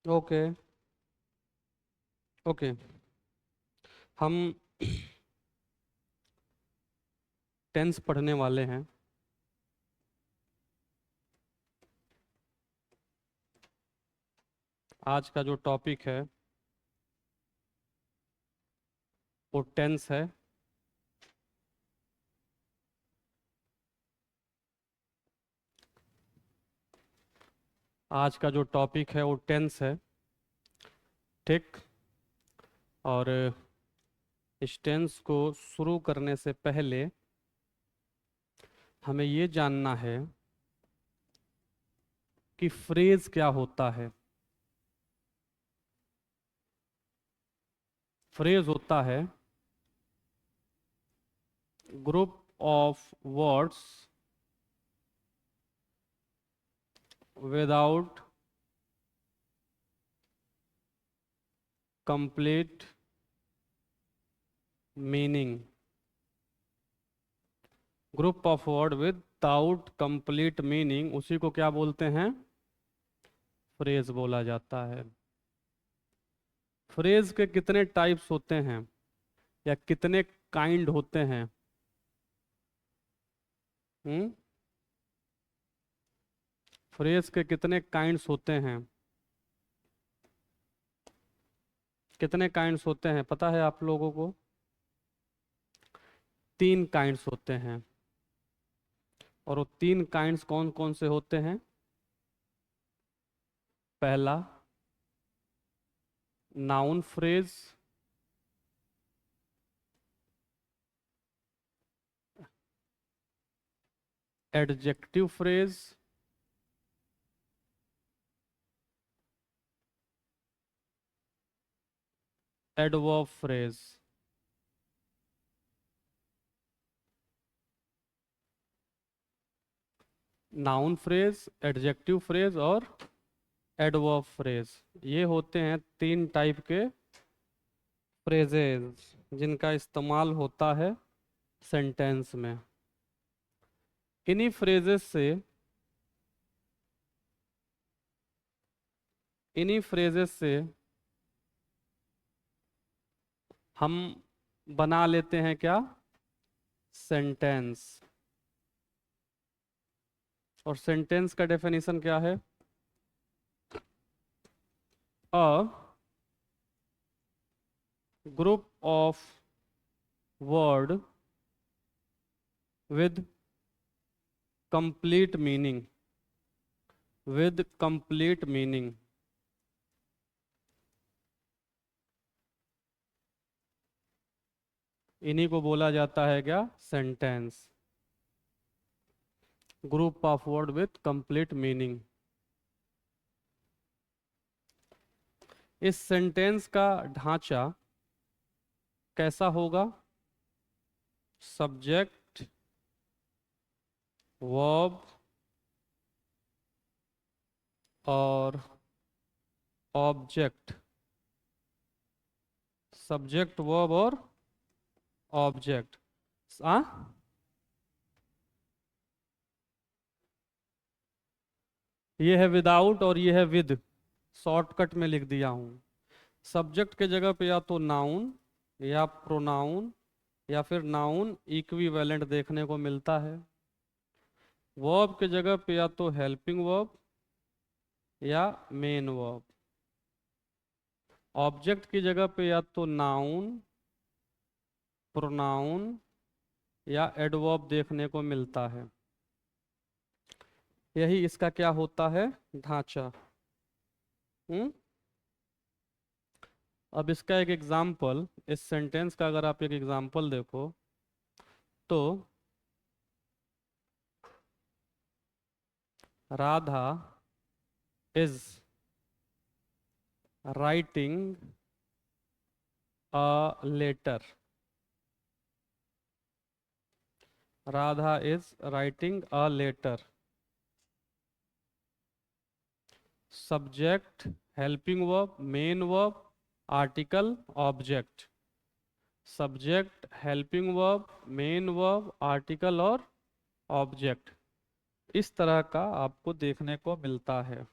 Okay. Okay. हम tense पढ़ने वाले हैं। आज का जो टॉपिक है वो टेंस है। आज का जो टॉपिक है वो टेंस है। ठीक। और इस टेंस को शुरू करने से पहले हमें ये जानना है कि फ्रेज क्या होता है। फ्रेज होता है group of words without complete meaning. Group of word without complete meaning, उसी को क्या बोलते हैं? फ्रेज बोला जाता है। फ्रेज के कितने टाइप्स होते हैं या कितने काइंड होते हैं? हम्म। फ्रेज के कितने काइंड्स होते हैं? कितने काइंड्स होते हैं पता है आप लोगों को? 3 काइंड्स होते हैं। और वो 3 काइंड्स कौन कौन से होते हैं? पहला, noun phrase. Adjective phrase. Adverb phrase. Noun phrase, adjective phrase और एडवर्ब फ्रेज, ये होते हैं 3 टाइप के फ्रेजेस जिनका इस्तेमाल होता है सेंटेंस में। इन्हीं फ्रेजेस से इन्हीं फ्रेजेस से हम बना लेते हैं क्या? सेंटेंस। और सेंटेंस का डेफिनेशन क्या है? A group of word with complete meaning. With complete meaning, इन्हीं को बोला जाता है क्या? Sentence. Group of word with complete meaning. इस सेंटेंस का ढांचा कैसा होगा? सब्जेक्ट, वर्ब और ऑब्जेक्ट। सब्जेक्ट, वर्ब और ऑब्जेक्ट। आ ये है विदाउट और ये है विद। शॉर्टकट में लिख दिया हूं। सब्जेक्ट के जगह पे या तो नाउन या प्रोनाउन या फिर नाउन इक्विवेलेंट देखने को मिलता है। वर्ब के जगह पे या तो हेल्पिंग वर्ब या मेन वर्ब। ऑब्जेक्ट की जगह पे या तो नाउन, प्रोनाउन या एडवर्ब देखने को मिलता है। यही इसका क्या होता है? ढांचा। हम्म। अब इसका एक एग्जाम्पल, इस सेंटेंस का अगर आप एक एग्जाम्पल देखो तो Radha is writing a letter. Radha is writing a letter. Subject, helping verb, main verb, article, object. Subject, helping verb, main verb, article और ऑब्जेक्ट, इस तरह का आपको देखने को मिलता है।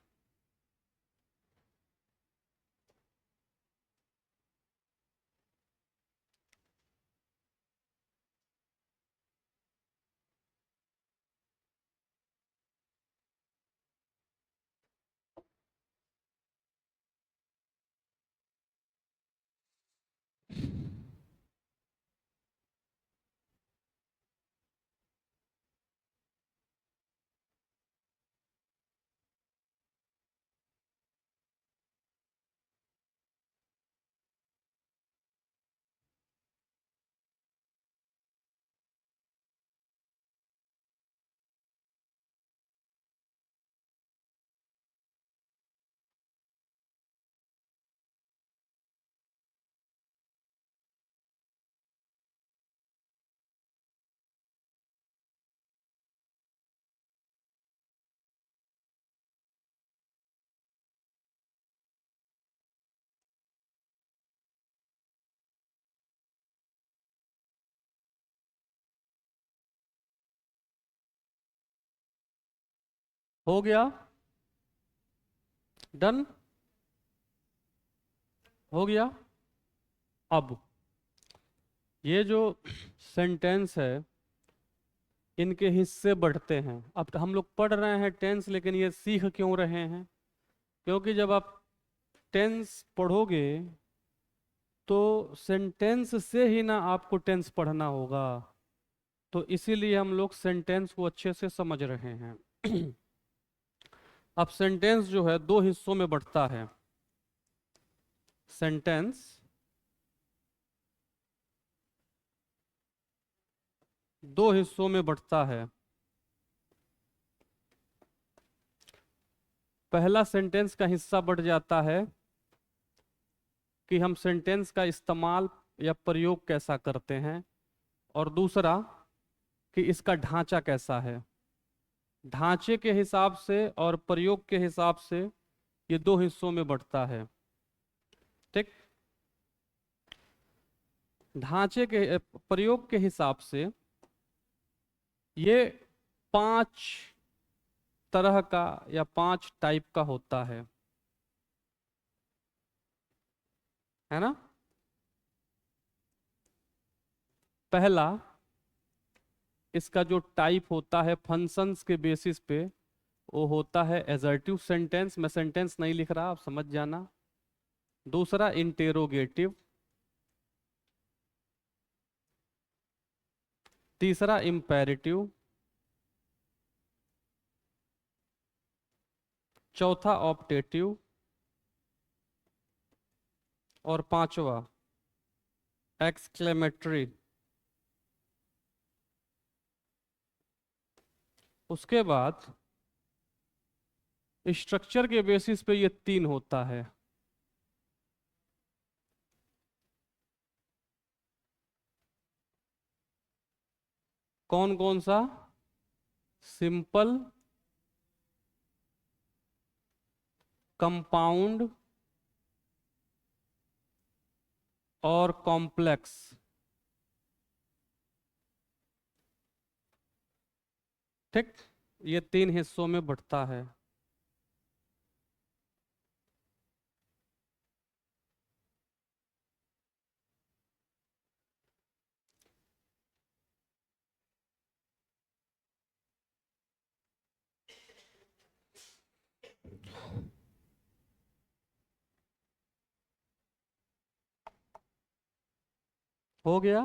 हो गया? डन? हो गया? अब ये जो सेंटेंस है, इनके हिस्से बढ़ते हैं। अब हम लोग पढ़ रहे हैं टेंस, लेकिन ये सीख क्यों रहे हैं? क्योंकि जब आप टेंस पढ़ोगे तो सेंटेंस से ही ना आपको टेंस पढ़ना होगा। तो इसीलिए हम लोग सेंटेंस को अच्छे से समझ रहे हैं। अब सेंटेंस जो है दो हिस्सों में बढ़ता है। सेंटेंस दो हिस्सों में बढ़ता है। पहला सेंटेंस का हिस्सा बढ़ जाता है कि हम सेंटेंस का इस्तेमाल या प्रयोग कैसा करते हैं, और दूसरा कि इसका ढांचा कैसा है। ढांचे के हिसाब से और प्रयोग के हिसाब से ये दो हिस्सों में बढ़ता है। ठीक? ढांचे के प्रयोग के हिसाब से ये 5 तरह का या 5 टाइप का होता है ना? पहला, इसका जो टाइप होता है फंक्शंस के बेसिस पे, वो होता है एजर्टिव सेंटेंस। मैं सेंटेंस नहीं लिख रहा, आप समझ जाना। दूसरा इंटेरोगेटिव। तीसरा इंपेरेटिव। चौथा ऑप्टेटिव। और पांचवा एक्सक्लेमेटरी। उसके बाद स्ट्रक्चर के बेसिस पे ये 3 होता है। कौन कौन सा? सिंपल, कंपाउंड और कॉम्प्लेक्स। ठीक? ये 3 हिस्सों में बढ़ता है। हो गया?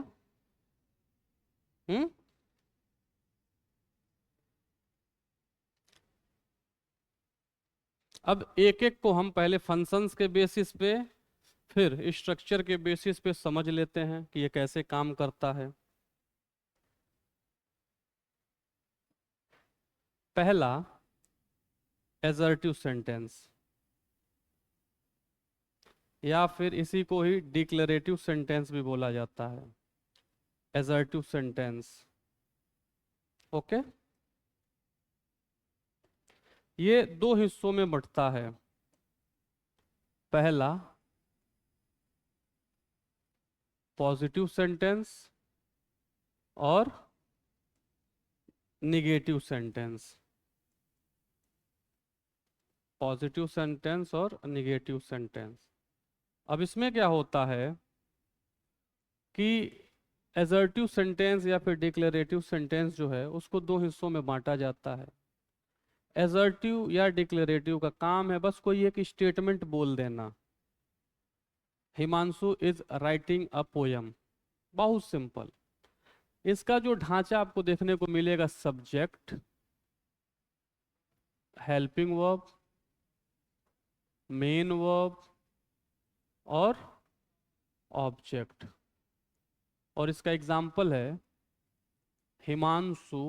हम्म? अब एक एक को हम पहले फंक्शंस के बेसिस पे, फिर स्ट्रक्चर के बेसिस पे समझ लेते हैं कि ये कैसे काम करता है। पहला, एजर्टिव सेंटेंस, या फिर इसी को ही डिक्लेरेटिव सेंटेंस भी बोला जाता है। Assertive sentence. ओके? ये दो हिस्सों में बढ़ता है। पहला, पॉजिटिव सेंटेंस और निगेटिव सेंटेंस। पॉजिटिव सेंटेंस और निगेटिव सेंटेंस। अब इसमें क्या होता है कि एजर्टिव सेंटेंस या फिर डिक्लेरेटिव सेंटेंस जो है उसको दो हिस्सों में बांटा जाता है। एजर्टिव या डिक्लेरेटिव का काम है बस कोई एक स्टेटमेंट बोल देना, Himanshu is writing a poem. बहुत सिंपल। इसका जो ढांचा आपको देखने को मिलेगा, subject, helping verb, main verb और ऑब्जेक्ट। और इसका एग्जाम्पल है Himanshu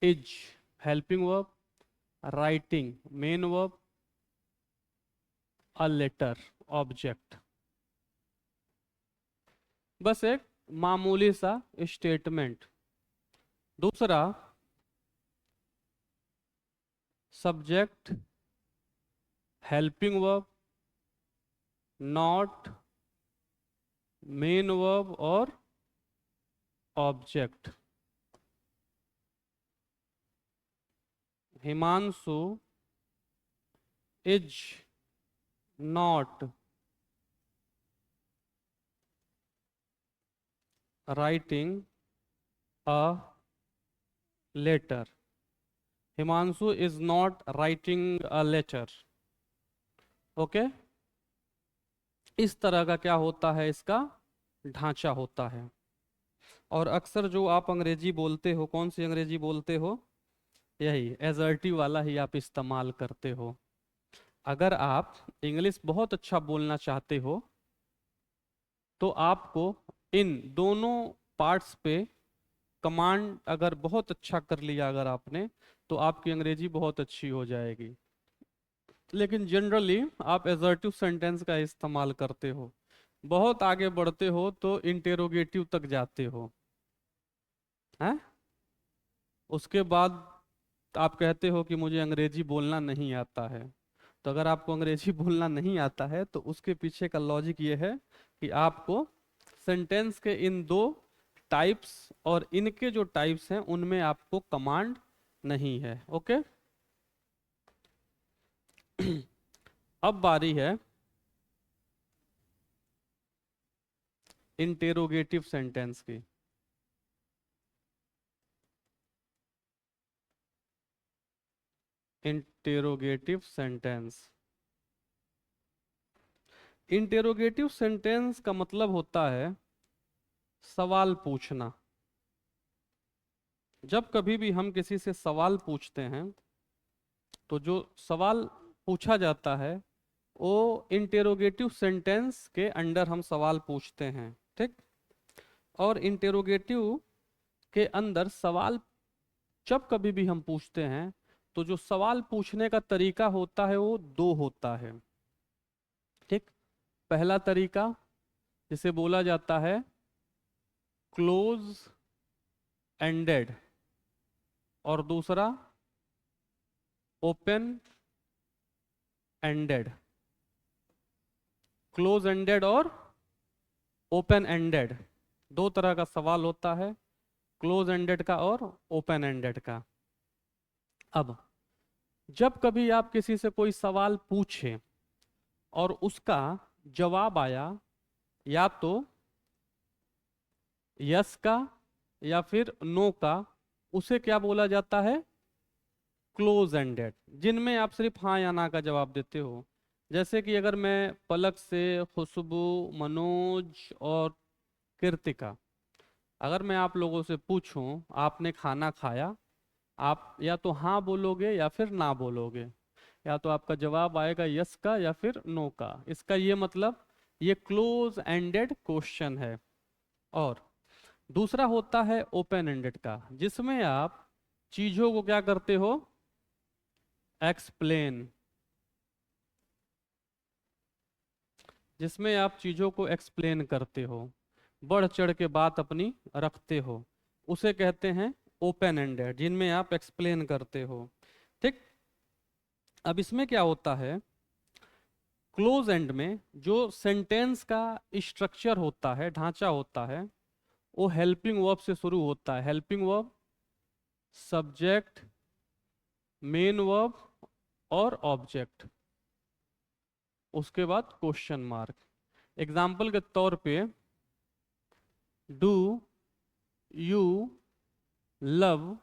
is, helping verb, writing main verb, a letter object. बस एक मामूली सा स्टेटमेंट। दूसरा, subject, helping verb, not, main verb और object. Himanshu is not writing a letter. Himanshu is not writing a letter. Okay, इस तरह का क्या होता है, इसका ढांचा होता है। और अक्सर जो आप अंग्रेजी बोलते हो, कौन सी अंग्रेजी बोलते हो, यही एजर्टिव वाला ही आप इस्तेमाल करते हो। अगर आप इंग्लिश बहुत अच्छा बोलना चाहते हो तो आपको इन दोनों पार्ट्स पे कमांड अगर बहुत अच्छा कर लिया अगर आपने, तो आपकी अंग्रेजी बहुत अच्छी हो जाएगी। लेकिन जनरली आप एजर्टिव सेंटेंस का इस्तेमाल करते हो, बहुत आगे बढ़ते हो तो इंटेरोगेटिव तक जाते हो, हैं? उसके बाद आप कहते हो कि मुझे अंग्रेजी बोलना नहीं आता है। तो अगर आपको अंग्रेजी बोलना नहीं आता है तो उसके पीछे का लॉजिक ये है कि आपको सेंटेंस के इन दो टाइप्स और इनके जो टाइप्स हैं उनमें आपको कमांड नहीं है। ओके, अब बारी है इंटेरोगेटिव सेंटेंस की। इंटेरोगेटिव सेंटेंस, इंटेरोगेटिव सेंटेंस का मतलब होता है सवाल पूछना। जब कभी भी हम किसी से सवाल पूछते हैं तो जो सवाल पूछा जाता है वो इंटेरोगेटिव सेंटेंस के अंडर हम सवाल पूछते हैं, ठीक। और इंटेरोगेटिव के अंदर सवाल जब कभी भी हम पूछते हैं तो जो सवाल पूछने का तरीका होता है वो दो होता है, ठीक। पहला तरीका जिसे बोला जाता है क्लोज एंडेड, और दूसरा ओपन एंडेड। क्लोज एंडेड और ओपन एंडेड, दो तरह का सवाल होता है, क्लोज एंडेड का और ओपन एंडेड का। अब जब कभी आप किसी से कोई सवाल पूछें और उसका जवाब आया या तो यस का या फिर नो का, उसे क्या बोला जाता है, क्लोज एंडेड, जिनमें आप सिर्फ हाँ या ना का जवाब देते हो। जैसे कि अगर मैं पलक से, खुशबू, मनोज और कृतिका, अगर मैं आप लोगों से पूछूं आपने खाना खाया, आप या तो हाँ बोलोगे या फिर ना बोलोगे, या तो आपका जवाब आएगा यस का या फिर नो का। इसका ये मतलब ये क्लोज एंडेड क्वेश्चन है। और दूसरा होता है ओपन एंडेड का, जिसमें आप चीजों को क्या करते हो, एक्सप्लेन, जिसमें आप चीजों को एक्सप्लेन करते हो, बढ़ चढ़ के बात अपनी रखते हो, उसे कहते हैं ओपन एंडेड, जिनमें आप एक्सप्लेन करते हो, ठीक। अब इसमें क्या होता है, क्लोज एंड में जो सेंटेंस का स्ट्रक्चर होता है, ढांचा होता है, वो हेल्पिंग वर्ब से शुरू होता है। Helping verb, subject, main verb और ऑब्जेक्ट, उसके बाद क्वेश्चन मार्क। एग्जाम्पल के तौर पे, do you love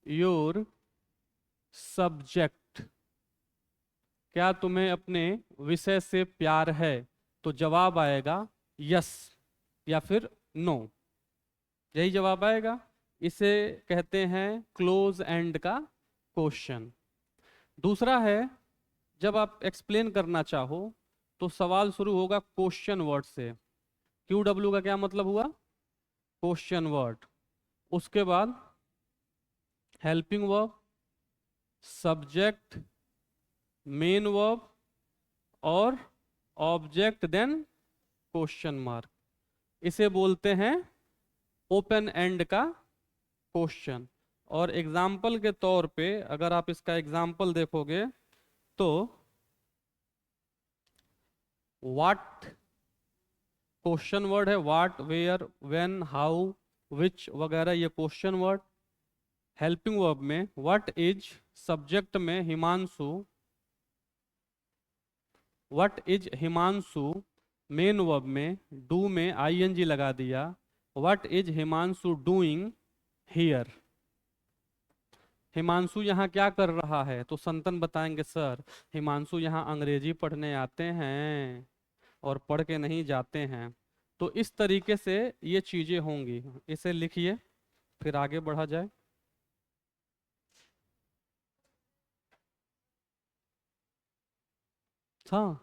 your subject, क्या तुम्हें अपने विषय से प्यार है, तो जवाब आएगा यस या फिर नो, यही जवाब आएगा। इसे कहते हैं क्लोज एंड का क्वेश्चन। दूसरा है, जब आप एक्सप्लेन करना चाहो तो सवाल शुरू होगा क्वेश्चन वर्ड से। क्यू डब्ल्यू का क्या मतलब हुआ, क्वेश्चन वर्ड। उसके बाद helping verb, subject, main verb और ऑब्जेक्ट, देन क्वेश्चन मार्क। इसे बोलते हैं ओपन एंड का क्वेश्चन। और एग्जाम्पल के तौर पे अगर आप इसका एग्जाम्पल देखोगे तो व्हाट क्वेश्चन वर्ड है, व्हाट, वेयर, व्हेन, हाउ, विच वगैरह, ये क्वेश्चन वर्ड। हेल्पिंग वर्ब में व्हाट इज, सब्जेक्ट में Himanshu, what is Himanshu, main verb में डू में आईएनजी लगा दिया, what is Himanshu doing here. Himanshu यहाँ क्या कर रहा है, तो संतन बताएंगे सर हिमांशु यहाँ अंग्रेजी पढ़ने आते हैं और पढ़ के नहीं जाते हैं। तो इस तरीके से ये चीजें होंगी, इसे लिखिए फिर आगे बढ़ा जाए। हाँ।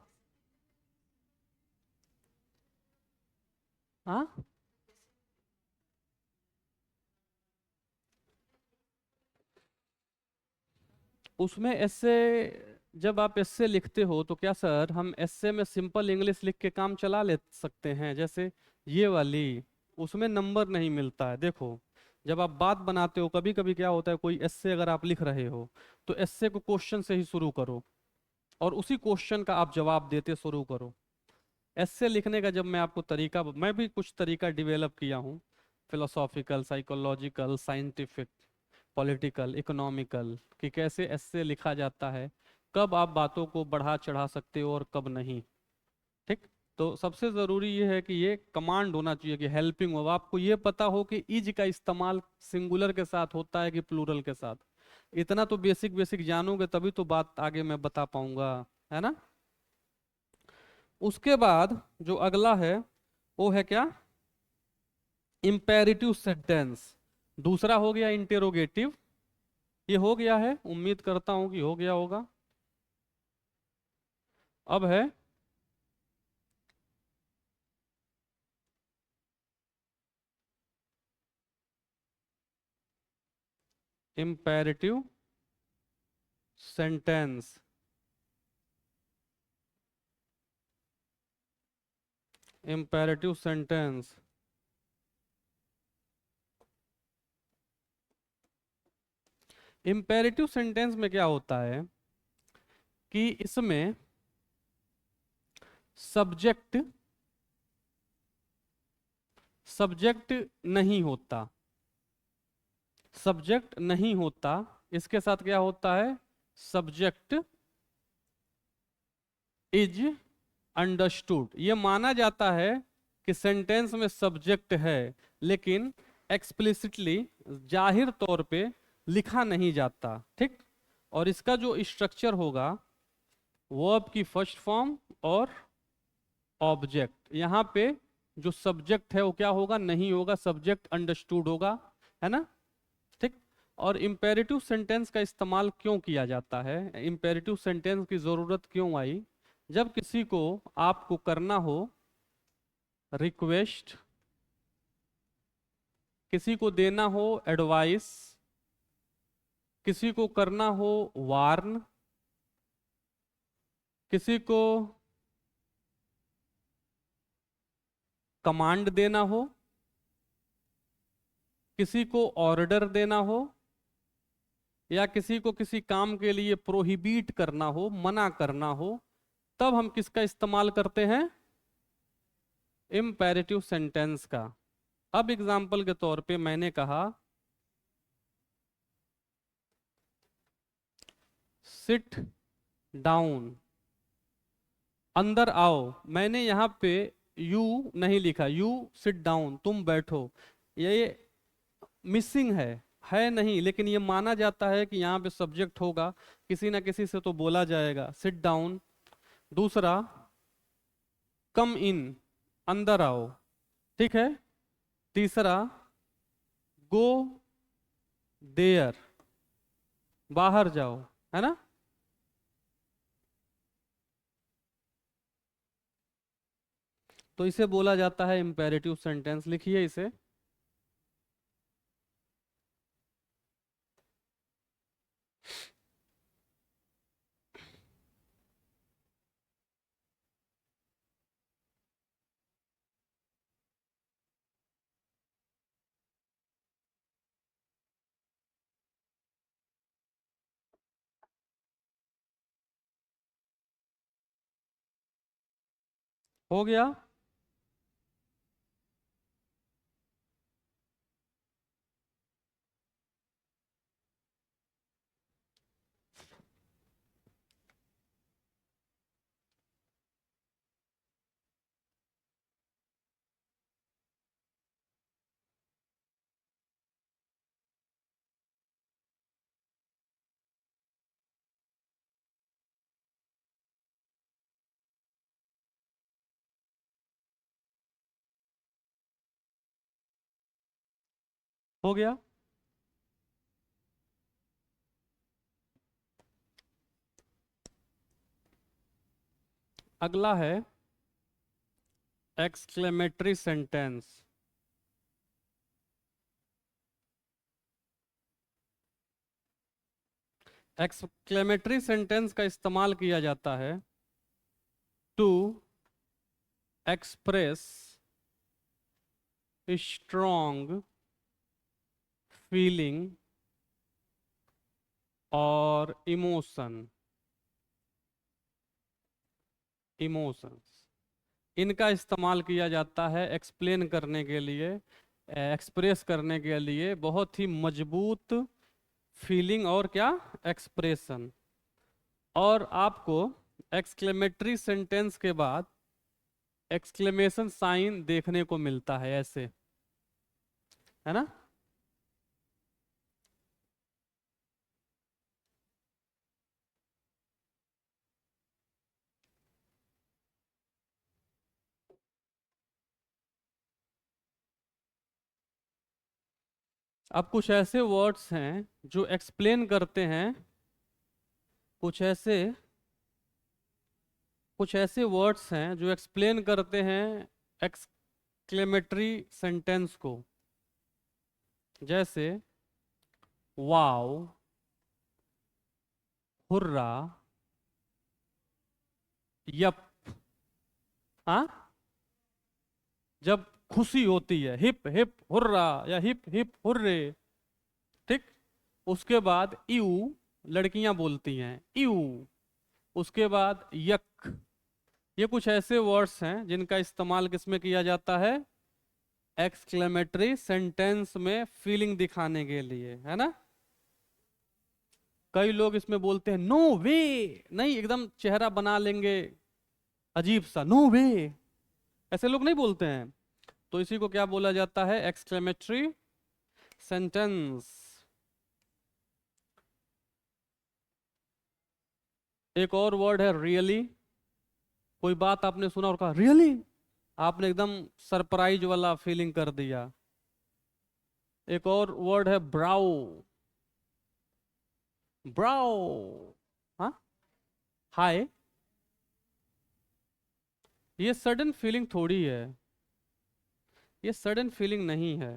हाँ, उसमें ऐसे, जब आप एस्से लिखते हो तो क्या सर हम एस्से में सिंपल इंग्लिश लिख के काम चला ले सकते हैं, जैसे ये वाली, उसमें नंबर नहीं मिलता है। देखो जब आप बात बनाते हो कभी कभी क्या होता है, कोई एस्से अगर आप लिख रहे हो तो एस्से को क्वेश्चन से ही शुरू करो और उसी क्वेश्चन का आप जवाब देते शुरू करो। एस्से लिखने का जब मैं आपको तरीका, मैं भी कुछ तरीका डिवेलप किया हूँ, philosophical, psychological, scientific, political, economical, कि कैसे ऐसे लिखा जाता है, कब आप बातों को बढ़ा चढ़ा सकते हो और कब नहीं। ठीक। तो सबसे ज़रूरी ये है कि ये कमांड होना चाहिए कि हेल्पिंग हो, आपको ये पता हो कि इज का इस्तेमाल सिंगुलर के साथ होता है कि प्लूरल के साथ। इतना तो बेसिक बेसिक जानोगे तभी तो बात आगे मैं बता पाऊंगा, है ना। उसके बाद जो अगला है वो है क्या, इंपेरेटिव सेंटेंस। दूसरा हो गया इंटेरोगेटिव, ये हो गया है, उम्मीद करता हूं कि हो गया होगा। अब है imperative sentence. imperative sentence, imperative sentence में क्या होता है कि इसमें सब्जेक्ट सब्जेक्ट नहीं होता, सब्जेक्ट नहीं होता, इसके साथ क्या होता है, सब्जेक्ट इज अंडरस्टूड। ये माना जाता है कि सेंटेंस में सब्जेक्ट है, लेकिन एक्सप्लिसिटली, जाहिर तौर पे लिखा नहीं जाता। ठीक। और इसका जो स्ट्रक्चर होगा, वर्ब की फर्स्ट फॉर्म और ऑब्जेक्ट, यहाँ पे जो सब्जेक्ट है वो क्या होगा, नहीं होगा, सब्जेक्ट अंडरस्टूड होगा, है ना। ठीक। और इंपेरेटिव सेंटेंस का इस्तेमाल क्यों किया जाता है, इंपेरेटिव सेंटेंस की जरूरत क्यों आई, जब किसी को आपको करना हो रिक्वेस्ट, किसी को देना हो एडवाइस, किसी को करना हो वार्न, किसी को कमांड देना हो, किसी को ऑर्डर देना हो, या किसी को किसी काम के लिए प्रोहिबिट करना हो, मना करना हो, तब हम किसका इस्तेमाल करते हैं, इम्पेरेटिव सेंटेंस का। अब एग्जाम्पल के तौर पे मैंने कहा सिट डाउन, अंदर आओ, मैंने यहाँ पे यू नहीं लिखा, यू सिट डाउन, तुम बैठो, ये मिसिंग है नहीं, लेकिन ये माना जाता है कि यहाँ पे सब्जेक्ट होगा, किसी ना किसी से तो बोला जाएगा सिट डाउन। दूसरा कम इन, अंदर आओ, ठीक है। तीसरा गो देयर, बाहर जाओ, है ना। तो इसे बोला जाता है इंपेरेटिव सेंटेंस, लिखिए इसे। हो गया। हो गया। अगला है एक्सक्लेमेटरी सेंटेंस। एक्सक्लेमेटरी सेंटेंस का इस्तेमाल किया जाता है टू एक्सप्रेस स्ट्रॉन्ग फीलिंग और इमोशंस। इनका इस्तेमाल किया जाता है एक्सप्लेन करने के लिए, एक्सप्रेस करने के लिए बहुत ही मजबूत फीलिंग और क्या, एक्सप्रेशन। और आपको एक्सक्लेमेटरी सेंटेंस के बाद एक्सक्लेमेशन साइन देखने को मिलता है ऐसे, है ना। अब कुछ ऐसे वर्ड्स हैं जो एक्सप्लेन करते हैं, कुछ ऐसे कुछ ऐसे वर्ड्स हैं जो एक्सप्लेन करते हैं एक्सक्लेमेटरी सेंटेंस को, जैसे वाओ, हुर्रा, यप। हाँ, जब खुशी होती है हिप हिप हुर्रा या हिप हिप हुर्रे, ठीक। उसके बाद यू, लड़कियां बोलती हैं यू। उसके बाद यक। ये कुछ ऐसे वर्ड्स हैं जिनका इस्तेमाल किसमें किया जाता है, एक्सक्लेमेटरी सेंटेंस में फीलिंग दिखाने के लिए, है ना। कई लोग इसमें बोलते हैं नो वे, नहीं एकदम चेहरा बना लेंगे अजीब सा, नो वे, ऐसे लोग नहीं बोलते हैं। तो इसी को क्या बोला जाता है, एक्सक्लेमेटरी सेंटेंस। एक और वर्ड है रियली। कोई बात आपने सुना और कहा रियली, आपने एकदम सरप्राइज वाला फीलिंग कर दिया। एक और वर्ड है ब्राउ, ब्राउ, हाँ, हाय। ये सडन फीलिंग थोड़ी है, ये सडन फीलिंग नहीं है।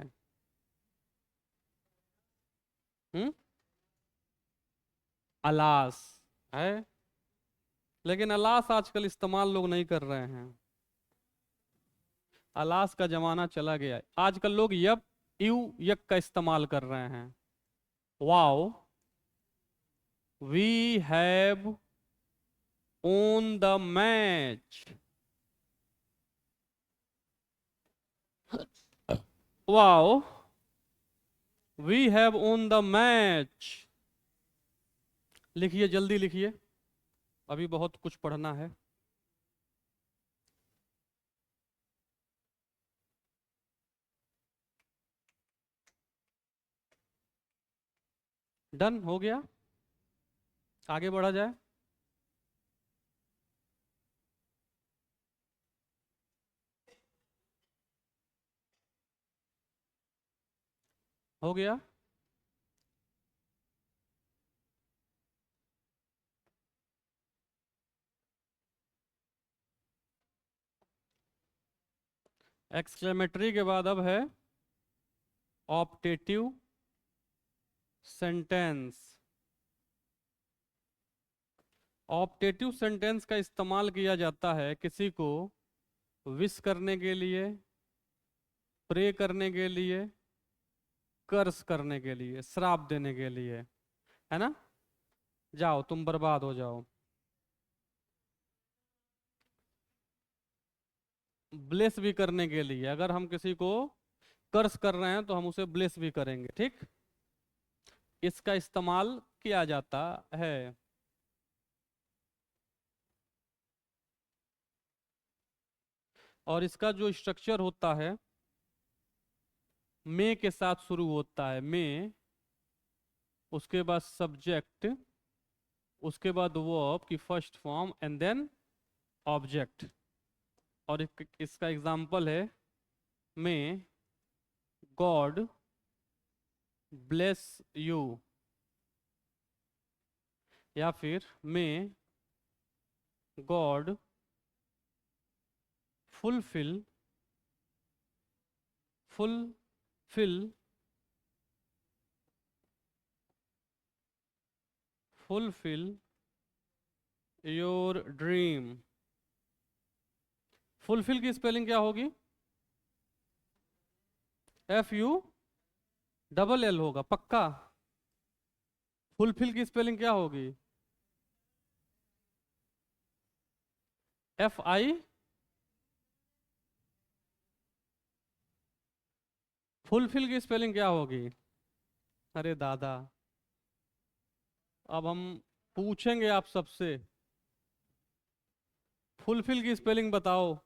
हम्म, अलास है, लेकिन अलास आजकल इस्तेमाल लोग नहीं कर रहे हैं। अलास का जमाना चला गया है, आजकल लोग यप यू यक का इस्तेमाल कर रहे हैं। Wow, we have won the match. Wow, we have won the match. लिखिए, जल्दी लिखिए, अभी बहुत कुछ पढ़ना है। डन हो गया, आगे बढ़ा जाए। हो गया। एक्सक्लेमेटरी के बाद अब है ऑप्टेटिव सेंटेंस। ऑप्टेटिव सेंटेंस का इस्तेमाल किया जाता है किसी को विश करने के लिए, प्रे करने के लिए, कर्स करने के लिए, श्राप देने के लिए, है ना। जाओ तुम बर्बाद हो जाओ। ब्लेस भी करने के लिए, अगर हम किसी को कर्स कर रहे हैं तो हम उसे ब्लेस भी करेंगे, ठीक। इसका इस्तेमाल किया जाता है। और इसका जो स्ट्रक्चर होता है, मे के साथ शुरू होता है, मे, उसके बाद सब्जेक्ट, उसके बाद वर्ब की first form and then object. और इसका एग्जाम्पल है मे गॉड ब्लेस यू, या फिर may God fulfil fulfil fulfil your dream. Fulfil की स्पेलिंग क्या होगी? FULL होगा पक्का। फुलफिल की स्पेलिंग क्या होगी? FI। फुलफिल की स्पेलिंग क्या होगी? अरे दादा, अब हम पूछेंगे आप सबसे, फुलफिल की स्पेलिंग बताओ।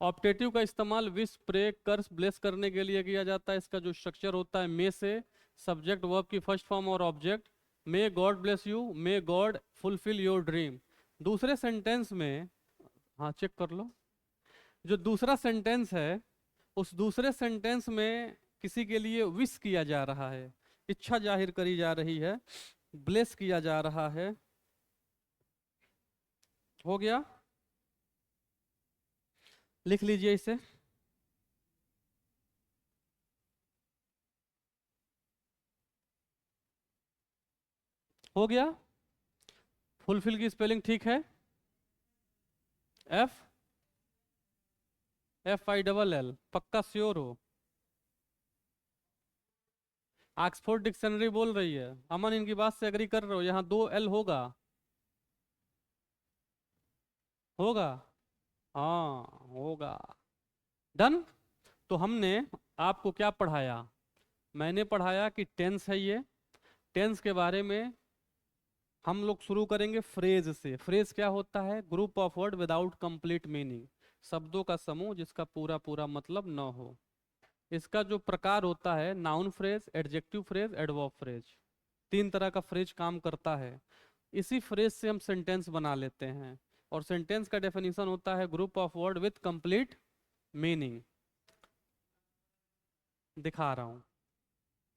ऑप्टेटिव का इस्तेमाल विश, प्रे, कर्स, ब्लेस करने के लिए किया जाता है। इसका जो स्ट्रक्चर होता है, मे से सब्जेक्ट वर्ब की फर्स्ट फॉर्म और object, may God bless you, may God fulfil your dream. दूसरे सेंटेंस में, हाँ चेक कर लो, जो दूसरा सेंटेंस है उस दूसरे सेंटेंस में किसी के लिए विश किया जा रहा है, इच्छा जाहिर करी जा रही है, ब्लेस किया जा रहा है। हो गया, लिख लीजिए इसे। हो गया, फुलफिल की स्पेलिंग ठीक है, FILL, पक्का श्योर हो? ऑक्सफोर्ड डिक्शनरी बोल रही है। अमन इनकी बात से एग्री कर रहे हो? यहाँ 2L होगा, होगा, हाँ होगा। डन। तो हमने आपको क्या पढ़ाया? मैंने पढ़ाया कि टेंस है ये। टेंस के बारे में हम लोग शुरू करेंगे फ्रेज से। फ्रेज क्या होता है? Group of word without complete meaning, शब्दों का समूह जिसका पूरा पूरा मतलब न हो। इसका जो प्रकार होता है, noun phrase, adjective phrase, adverb phrase, 3 तरह का फ्रेज काम करता है। इसी फ्रेज से हम सेंटेंस बना लेते हैं। और सेंटेंस का डेफिनेशन होता है group of word with complete meaning. दिखा रहा हूं।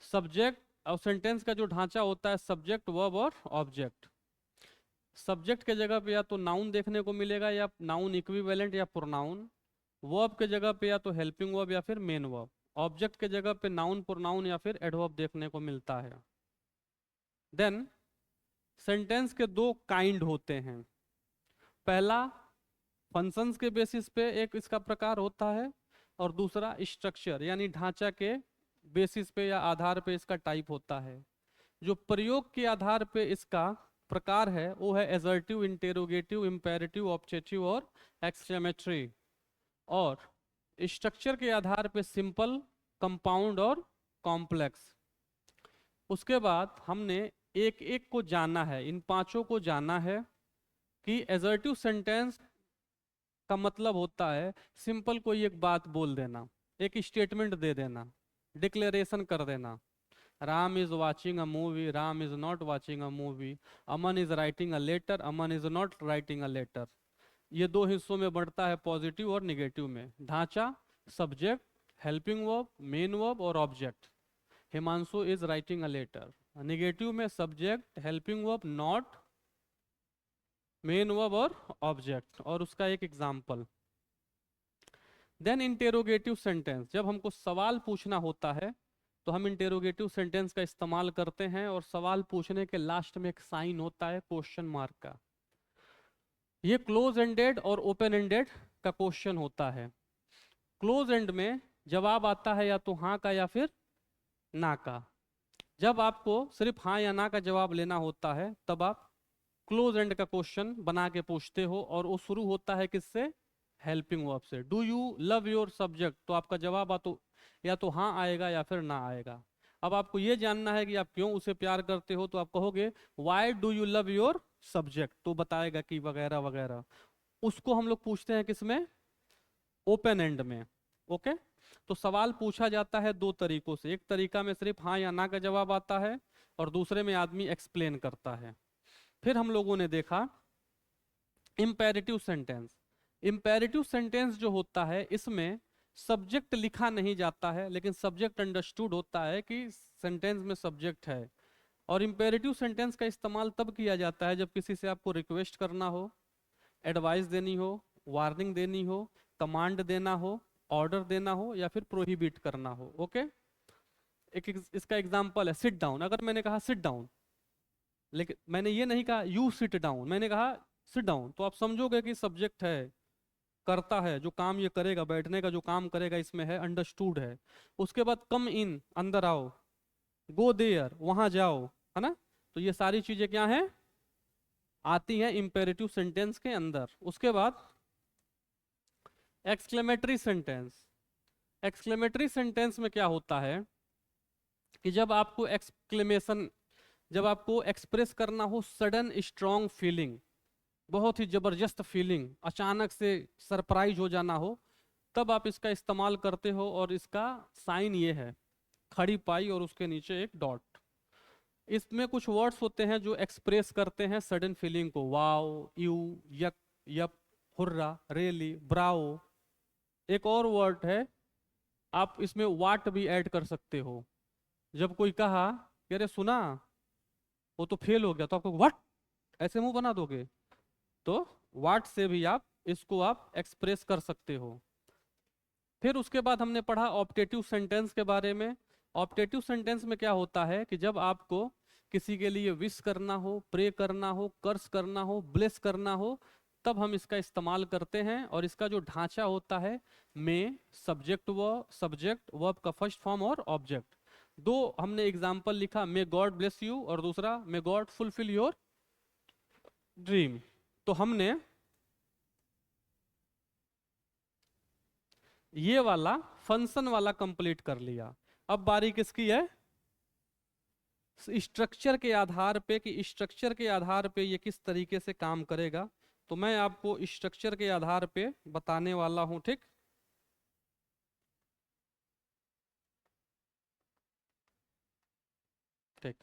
सब्जेक्ट और सेंटेंस का जो ढांचा होता है, सब्जेक्ट, वर्ब और ऑब्जेक्ट। सब्जेक्ट के जगह पे या तो नाउन देखने को मिलेगा, या नाउन इक्विवेलेंट या प्रोनाउन। वर्ब के जगह पे या तो हेल्पिंग वर्ब या फिर मेन वर्ब। ऑब्जेक्ट के जगह पे नाउन, प्रोनाउन या फिर एडवर्ब देखने को मिलता है। देन सेंटेंस के 2 काइंड होते हैं। पहला फंक्शंस के बेसिस पे एक इसका प्रकार होता है, और दूसरा स्ट्रक्चर यानी ढांचा के बेसिस पे या आधार पे इसका टाइप होता है। जो प्रयोग के आधार पे इसका प्रकार है वो है एजर्टिव, इंटेरोगेटिव, इंपेरेटिव, ऑब्जेक्टिव और एक्सक्लेमेटरी। और स्ट्रक्चर के आधार पे सिंपल, कंपाउंड और कॉम्प्लेक्स। उसके बाद हमने एक एक को जाना है, इन पांचों को जाना है कि एजर्टिव सेंटेंस का मतलब होता है सिंपल कोई एक बात बोल देना, एक स्टेटमेंट दे देना, डिक्लेरेशन कर देना। Ram is watching a movie, Ram is not watching a movie, Aman is writing a letter, Aman is not writing a letter. ये 2 हिस्सों में बढ़ता है, पॉजिटिव और निगेटिव में। ढांचा, subject, helping verb, main verb और object. Himanshu is writing a letter. Negative में subject, helping verb, not, main verb और ऑब्जेक्ट। और उसका एक एग्जाम्पल। देन इंटेरोगेटिव सेंटेंस, जब हमको सवाल पूछना होता है तो हम इंटेरोगेटिव सेंटेंस का इस्तेमाल करते हैं। और सवाल पूछने के लास्ट में एक साइन होता है क्वेश्चन मार्क का। ये क्लोज एंडेड और ओपन एंडेड का क्वेश्चन होता है। क्लोज एंड में जवाब आता है या तो हाँ का या फिर ना का। जब आपको सिर्फ हाँ या ना का जवाब लेना होता है तब आप क्लोज एंड का क्वेश्चन बना के पूछते हो। और वो शुरू होता है किससे? हेल्पिंग वर्ब से। Do you love your subject, तो आपका जवाब या तो हाँ आएगा या फिर ना आएगा। अब आपको ये जानना है कि आप क्यों उसे प्यार करते हो, तो आप कहोगे why do you love your subject, तो बताएगा कि वगैरह वगैरह। उसको हम लोग पूछते हैं किसमें? ओपन एंड में। ओके। तो सवाल पूछा जाता है 2 तरीकों से। एक तरीका में सिर्फ हाँ या ना का जवाब आता है, और दूसरे में आदमी एक्सप्लेन करता है। फिर हम लोगों ने देखा इंपेरेटिव सेंटेंस। इंपेरेटिव सेंटेंस जो होता है इसमें सब्जेक्ट लिखा नहीं जाता है, लेकिन सब्जेक्ट अंडरस्टूड होता है कि सेंटेंस में सब्जेक्ट है। और इंपेरेटिव सेंटेंस का इस्तेमाल तब किया जाता है जब किसी से आपको रिक्वेस्ट करना हो, एडवाइस देनी हो, वार्निंग देनी हो, कमांड देना हो, ऑर्डर देना हो, या फिर प्रोहिबिट करना हो। ओके, इसका एग्जांपल है सिट डाउन। अगर मैंने कहा सिट डाउन, लेकिन मैंने ये नहीं कहा यू सिट डाउन, मैंने कहा सिट डाउन, तो आप समझोगे कि सब्जेक्ट है, करता है, जो काम ये करेगा, बैठने का जो काम करेगा इसमें है, अंडरस्टूड है। उसके बाद कम इन, अंदर आओ, गो देयर, वहां जाओ, है ना। तो ये सारी चीजें क्या हैं, आती हैं इंपेरेटिव सेंटेंस के अंदर। उसके बाद एक्सक्लेमेटरी सेंटेंस। एक्सक्लेमेटरी सेंटेंस में क्या होता है कि जब आपको एक्सक्लेमेशन, जब आपको एक्सप्रेस करना हो सडन स्ट्रॉन्ग फीलिंग, बहुत ही जबरदस्त फीलिंग, अचानक से सरप्राइज हो जाना हो, तब आप इसका इस्तेमाल करते हो। और इसका साइन ये है, खड़ी पाई और उसके नीचे एक डॉट। इसमें कुछ वर्ड्स होते हैं जो एक्सप्रेस करते हैं सडन फीलिंग को, वाओ, यू, यक, यप, हुर्रा, रेली, ब्राओ। एक और वर्ड है, आप इसमें वाट भी ऐड कर सकते हो। जब कोई कहा कि अरे सुना, वो तो फेल हो गया, तो आपको व्हाट ऐसे मुंह बना दोगे, तो वाट से भी आप इसको आप एक्सप्रेस कर सकते हो। फिर उसके बाद हमने पढ़ा ऑप्टेटिव सेंटेंस के बारे में। ऑप्टेटिव सेंटेंस में क्या होता है कि जब आपको किसी के लिए विश करना हो, प्रे करना हो, कर्स करना हो, ब्लेस करना हो, तब हम इसका इस्तेमाल करते हैं। और इसका जो ढांचा होता है, में, सब्जेक्ट वर्ब का फर्स्ट फॉर्म और ऑब्जेक्ट। दो हमने एग्जाम्पल लिखा, मे गॉड ब्लेस यू और दूसरा may God fulfil your dream. तो हमने ये वाला फंक्शन वाला कंप्लीट कर लिया। अब बारी किसकी है, स्ट्रक्चर के आधार पे, कि स्ट्रक्चर के आधार पे ये किस तरीके से काम करेगा। तो मैं आपको स्ट्रक्चर के आधार पे बताने वाला हूं, ठीक। ठीक,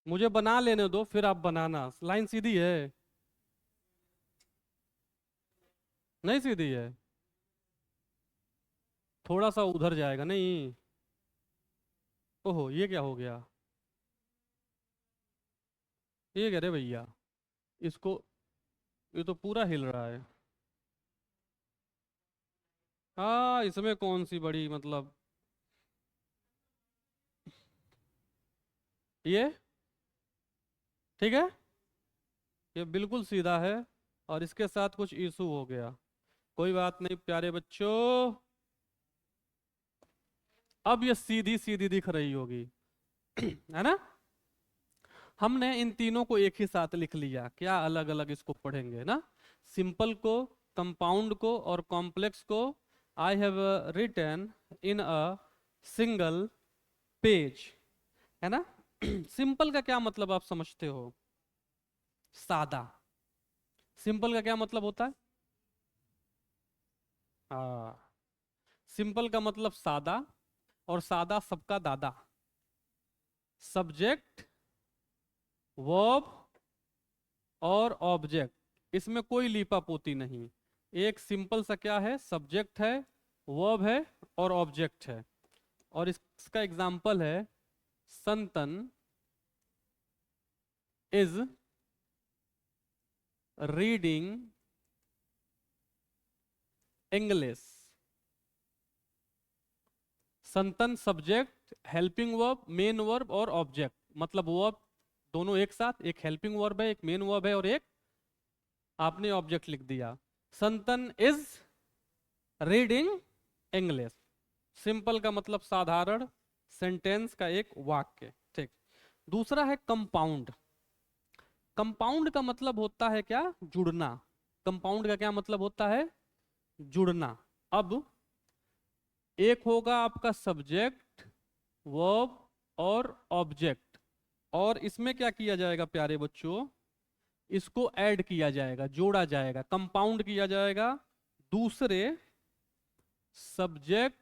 मुझे बना लेने दो, फिर आप बनाना। लाइन सीधी है, नहीं सीधी है, थोड़ा सा उधर जाएगा, नहीं। ओहो, ये क्या हो गया, ये क्या रे भैया, इसको, ये तो पूरा हिल रहा है। हाँ, इसमें कौन सी बड़ी मतलब, ये ठीक है, ये बिल्कुल सीधा है। और इसके साथ कुछ इशू हो गया, कोई बात नहीं प्यारे बच्चों, अब ये सीधी सीधी दिख रही होगी है ना। हमने इन तीनों को एक ही साथ लिख लिया, क्या अलग अलग इसको पढ़ेंगे ना। सिंपल को, कंपाउंड को और कॉम्प्लेक्स को I have written in a single page, है ना। सिंपल का क्या मतलब आप समझते हो, सादा। सिंपल का क्या मतलब होता है, हाँ, सिंपल का मतलब सादा, और सादा सबका दादा। सब्जेक्ट, वर्ब और ऑब्जेक्ट, इसमें कोई लीपापोती नहीं। एक सिंपल सा क्या है, सब्जेक्ट है, वर्ब है और ऑब्जेक्ट है। और इसका एग्जाम्पल है, संतन इज रीडिंग इंग्लिश। संतन subject, helping verb, main verb और ऑब्जेक्ट, मतलब वर्ब दोनों एक साथ, एक हेल्पिंग वर्ब है, एक मेन वर्ब है और एक आपने ऑब्जेक्ट लिख दिया। संतन इज रीडिंग इंग्लिश। सिंपल का मतलब साधारण, सेंटेंस का एक वाक्य। ठीक। दूसरा है कंपाउंड। कंपाउंड का मतलब होता है क्या? जुड़ना। कंपाउंड का क्या मतलब होता है? जुड़ना। अब एक होगा आपका सब्जेक्ट, वर्ब और ऑब्जेक्ट, और इसमें क्या किया जाएगा प्यारे बच्चों? इसको ऐड किया जाएगा, जोड़ा जाएगा, कंपाउंड किया जाएगा दूसरे सब्जेक्ट,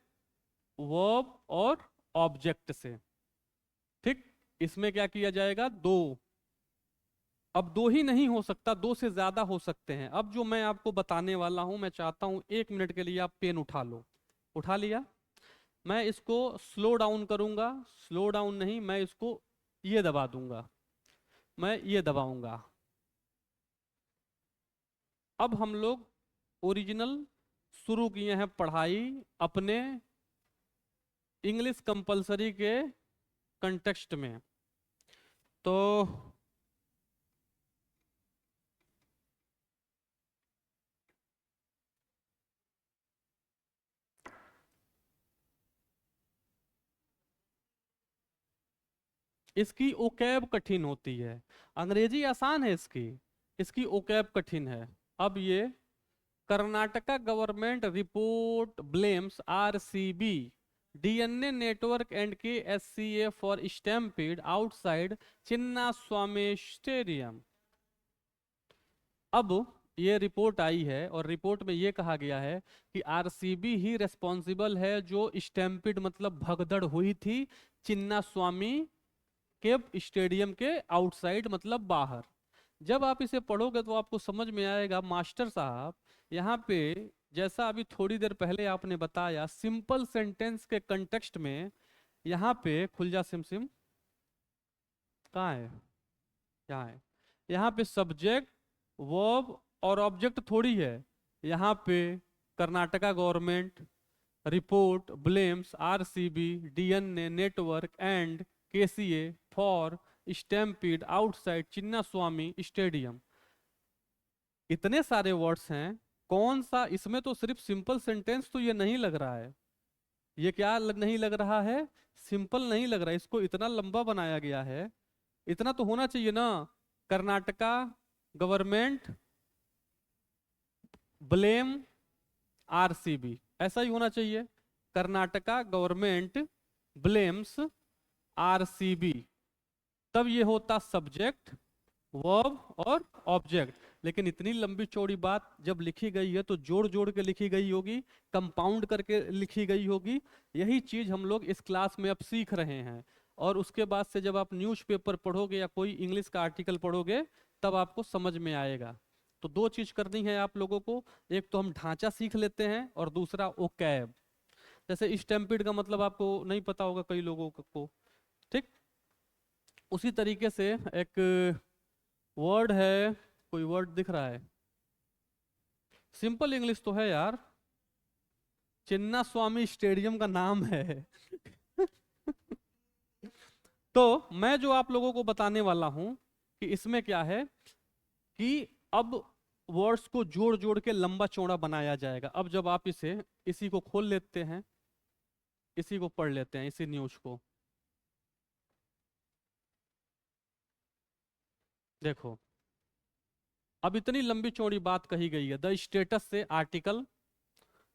वर्ब और ऑब्जेक्ट से। ठीक। इसमें क्या किया जाएगा? दो। अब दो ही नहीं हो सकता, दो से ज्यादा हो सकते हैं। अब जो मैं आपको बताने वाला हूं, मैं चाहता हूं 1 मिनट के लिए आप पेन उठा लो। उठा लिया? मैं इसको स्लो डाउन करूंगा। स्लो डाउन नहीं, मैं इसको ये दबा दूंगा, मैं ये दबाऊंगा। अब हम लोग ओरिजिनल शुरू किए हैं पढ़ाई अपने इंग्लिश कंपलसरी के कंटेक्स्ट में। तो इसकी ओकैब कठिन होती है, अंग्रेजी आसान है इसकी, इसकी ओकैब कठिन है। अब ये Karnataka government report blames RCB DNA network and KSCA for stampede outside Chinnaswamy stadium. अब ये रिपोर्ट आई है और रिपोर्ट में ये कहा गया है कि आरसीबी ही रेस्पॉन्सिबल है जो स्टैम्पीड मतलब भगदड़ हुई थी चिन्ना स्वामी के स्टेडियम के आउटसाइड मतलब बाहर। जब आप इसे पढ़ोगे तो आपको समझ में आएगा मास्टर साहब, यहाँ पे जैसा अभी थोड़ी देर पहले आपने बताया सिंपल सेंटेंस के कंटेक्स्ट में, यहाँ पे खुल जा सिम सिम, कहाँ है? यहाँ है। यहाँ पे सब्जेक्ट, वर्ब और ऑब्जेक्ट थोड़ी है। यहाँ पे Karnataka government report blames RCB DNA network and KCA for stampede outside Chinnaswamy stadium. इतने सारे वर्ड्स हैं, कौन सा इसमें? तो सिर्फ सिंपल सेंटेंस तो ये नहीं लग रहा है। ये क्या नहीं लग रहा है? सिंपल नहीं लग रहा है, इसको इतना लंबा बनाया गया है। इतना तो होना चाहिए ना, कर्नाटका गवर्नमेंट ब्लेम आरसीबी, ऐसा ही होना चाहिए। कर्नाटका गवर्नमेंट ब्लेम्स आरसीबी, तब ये होता सब्जेक्ट, वर्ब और ऑब्जेक्ट। लेकिन इतनी लंबी चौड़ी बात जब लिखी गई है तो जोड़ जोड़ के लिखी गई होगी, कंपाउंड करके लिखी गई होगी। यही चीज हम लोग इस क्लास में अब सीख रहे हैं। और उसके बाद से जब आप न्यूज़पेपर पढ़ोगे या कोई इंग्लिश का आर्टिकल पढ़ोगे तब आपको समझ में आएगा। तो दो चीज करनी है आप लोगों को, एक तो हम ढांचा सीख लेते हैं और दूसरा ओकैब। जैसे स्टैम्पिड का मतलब आपको नहीं पता होगा कई लोगों को। ठीक। उसी तरीके से एक वर्ड है, कोई वर्ड दिख रहा है? सिंपल इंग्लिश तो है यार, चिन्ना स्वामी स्टेडियम का नाम है। तो मैं जो आप लोगों को बताने वाला हूं कि इसमें क्या है कि अब वर्ड्स को जोड़ जोड़ के लंबा चौड़ा बनाया जाएगा। अब जब आप इसी को खोल लेते हैं, इसी को पढ़ लेते हैं, इसी न्यूज को देखो। अब इतनी लंबी चौड़ी बात कही गई है, द स्टेटस से आर्टिकल,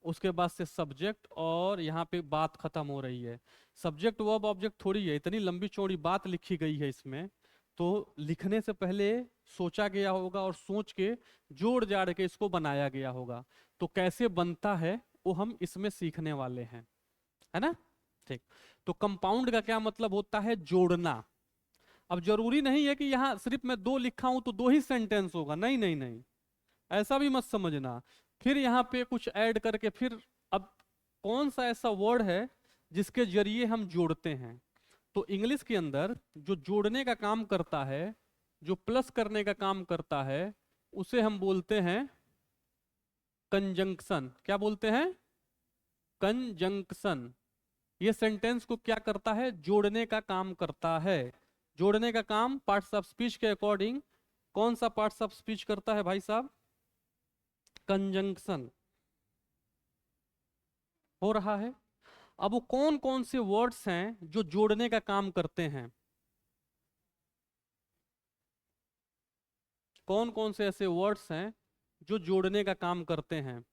उसके बाद से सब्जेक्ट, और यहाँ पे बात खत्म हो रही है। सब्जेक्ट वर्ब ऑब्जेक्ट थोड़ी है, इतनी लंबी चौड़ी बात लिखी गई है इसमें। तो लिखने से पहले सोचा गया होगा और सोच के जोड़ जाड़ के इसको बनाया गया होगा। तो कैसे बनता है वो हम इसमें सीखने वाले हैं, है ना? ठीक। तो कंपाउंड का क्या मतलब होता है? जोड़ना। अब जरूरी नहीं है कि यहाँ सिर्फ मैं दो लिखा हूं तो दो ही सेंटेंस होगा, नहीं नहीं नहीं, ऐसा भी मत समझना। फिर यहाँ पे कुछ ऐड करके फिर, अब कौन सा ऐसा वर्ड है जिसके जरिए हम जोड़ते हैं? तो इंग्लिश के अंदर जो जोड़ने का काम करता है, जो प्लस करने का काम करता है, उसे हम बोलते हैं कंजंक्शन। क्या बोलते हैं? कंजंक्शन। ये सेंटेंस को क्या करता है? जोड़ने का काम करता है। जोड़ने का काम पार्ट्स ऑफ स्पीच के अकॉर्डिंग कौन सा पार्ट्स ऑफ स्पीच करता है भाई साहब? कंजंक्शन हो रहा है। अब वो कौन कौन से वर्ड्स हैं जो जोड़ने का काम करते हैं? कौन कौन से ऐसे वर्ड्स हैं जो जोड़ने का काम करते हैं?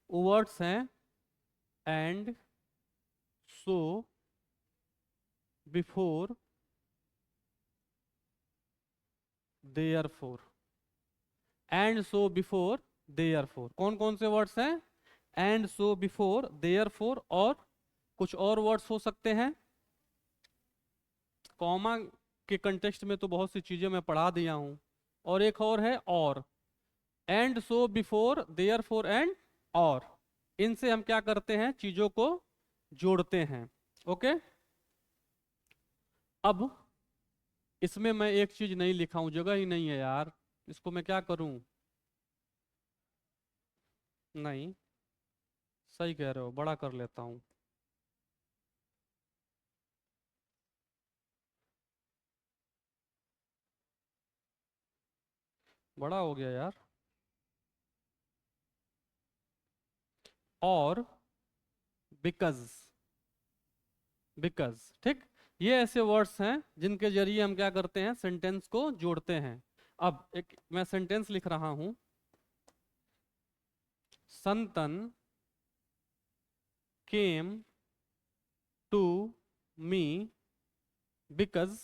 वो वर्ड्स हैं and, so, before, therefore. And, so, before, therefore. कौन कौन से वर्ड्स हैं? एंड, सो, बिफोर, देयरफॉर, और कुछ और वर्ड्स हो सकते हैं। कॉमा के कंटेक्स्ट में तो बहुत सी चीजें मैं पढ़ा दिया हूं। और एक और है और। And, so, before, therefore and और। इनसे हम क्या करते हैं? चीजों को जोड़ते हैं। ओके। अब इसमें मैं एक चीज नहीं लिखा हूं, जगह ही नहीं है यार। इसको मैं क्या करूं? नहीं, सही कह रहे हो, बड़ा कर लेता हूं। बड़ा हो गया यार। और बिकॉज। बिकॉज, ठीक। ये ऐसे वर्ड्स हैं जिनके जरिए हम क्या करते हैं? सेंटेंस को जोड़ते हैं। अब एक मैं सेंटेंस लिख रहा हूं। Santan came to me because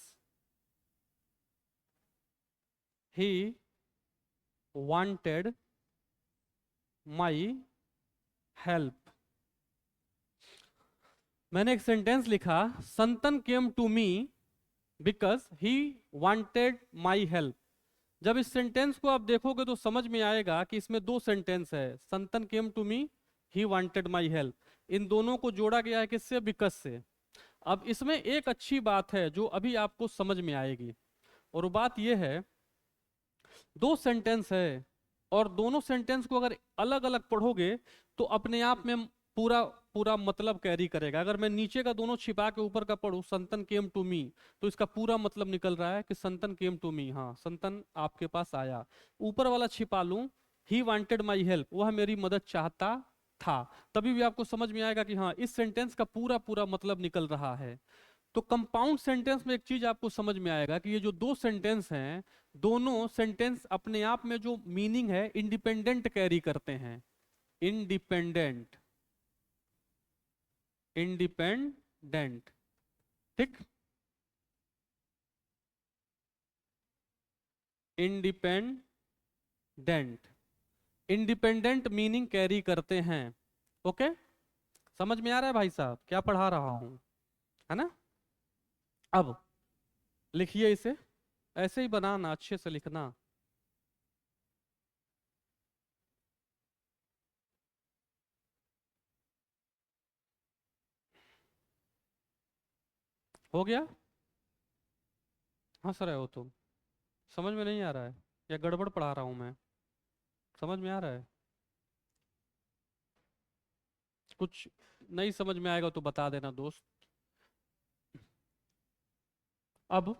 he wanted my help. मैंने एक सेंटेंस लिखा, Santan came to me because he wanted my help. जब इस सेंटेंस को आप देखोगे तो समझ में आएगा कि इसमें दो सेंटेंस है। Santan came to me, he wanted my help. इन दोनों को जोड़ा गया है किससे? बिकॉज से। अब इसमें एक अच्छी बात है जो अभी आपको समझ में आएगी, और वो बात यह है, दो सेंटेंस है और दोनों सेंटेंस को अगर अलग अलग पढ़ोगे तो अपने आप में पूरा पूरा मतलब कैरी करेगा। अगर मैं नीचे का दोनों छिपा के ऊपर का पढ़ूं, संतन केम टू मी, तो इसका पूरा मतलब निकल रहा है कि संतन केम टू मी, हाँ संतन आपके पास आया। ऊपर वाला छिपा लूं, ही वांटेड माई हेल्प, वह मेरी मदद चाहता था, तभी भी आपको समझ में आएगा कि हाँ इस सेंटेंस का पूरा पूरा मतलब निकल रहा है। तो कंपाउंड सेंटेंस में एक चीज आपको समझ में आएगा कि ये जो दो सेंटेंस हैं, दोनों सेंटेंस अपने आप में जो मीनिंग है इंडिपेंडेंट कैरी करते हैं। इंडिपेंडेंट, इंडिपेंडेंट, ठीक। इंडिपेंडेंट, इंडिपेंडेंट मीनिंग कैरी करते हैं। ओके। समझ में आ रहा है भाई साहब क्या पढ़ा रहा हूं? है ना? अब लिखिए इसे, ऐसे ही बनाना, अच्छे से लिखना। हो गया? हंस रहे हो तुम? समझ में नहीं आ रहा है या गड़बड़ पढ़ा रहा हूं मैं? समझ में आ रहा है? कुछ नहीं समझ में आएगा तो बता देना दोस्त। अब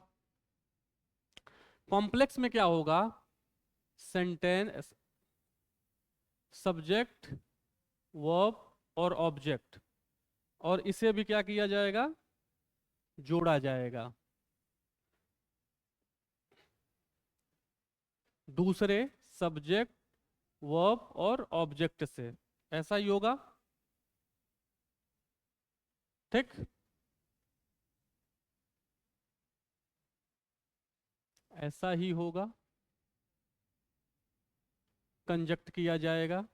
कॉम्प्लेक्स में क्या होगा? सेंटेंस, सब्जेक्ट, वर्ब और ऑब्जेक्ट, और इसे भी क्या किया जाएगा? जोड़ा जाएगा दूसरे सब्जेक्ट, वर्ब और ऑब्जेक्ट से। ऐसा ही होगा, ठीक। ऐसा ही होगा, कंजक्ट किया जाएगा।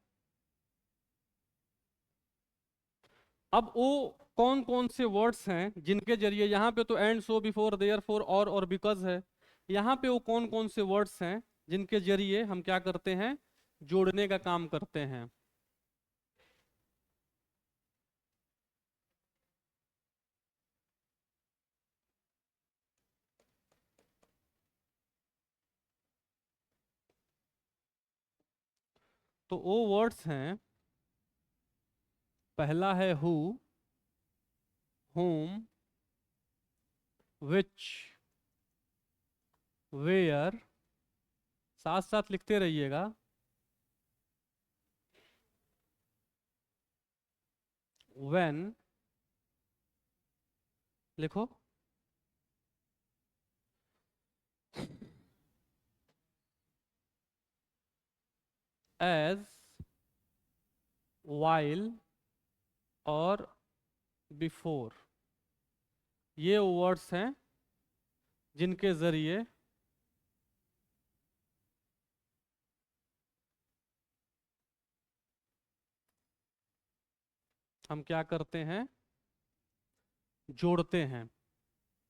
अब वो कौन कौन से वर्ड्स हैं जिनके जरिए, यहाँ पे तो and, so, before, there, for, और बिकॉज है। यहाँ पे वो कौन कौन से वर्ड्स हैं जिनके जरिए हम क्या करते हैं? जोड़ने का काम करते हैं। तो वो वर्ड्स हैं, पहला है हु, whom, which, वेयर, साथ साथ लिखते रहिएगा, व्हेन, लिखो, एज, वाइल और बिफोर, ये वर्ड्स हैं जिनके जरिए हम क्या करते हैं, जोड़ते हैं,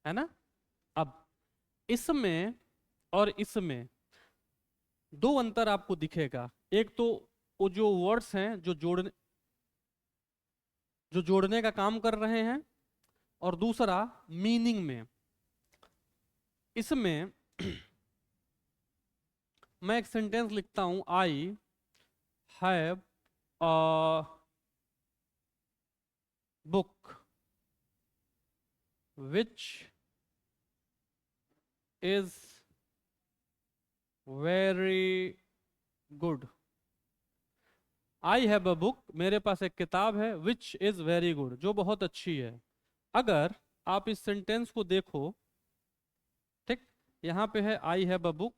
है ना। अब इसमें और इसमें दो अंतर आपको दिखेगा। एक तो वो जो वर्ड्स हैं जो जोड़ने का काम कर रहे हैं, और दूसरा मीनिंग में। इसमें मैं एक सेंटेंस लिखता हूं, I have a book which is very good. I have a book, मेरे पास एक किताब है, विच इज वेरी गुड, जो बहुत अच्छी है। अगर आप इस सेंटेंस को देखो, ठीक, यहां पे है आई हैव अ बुक,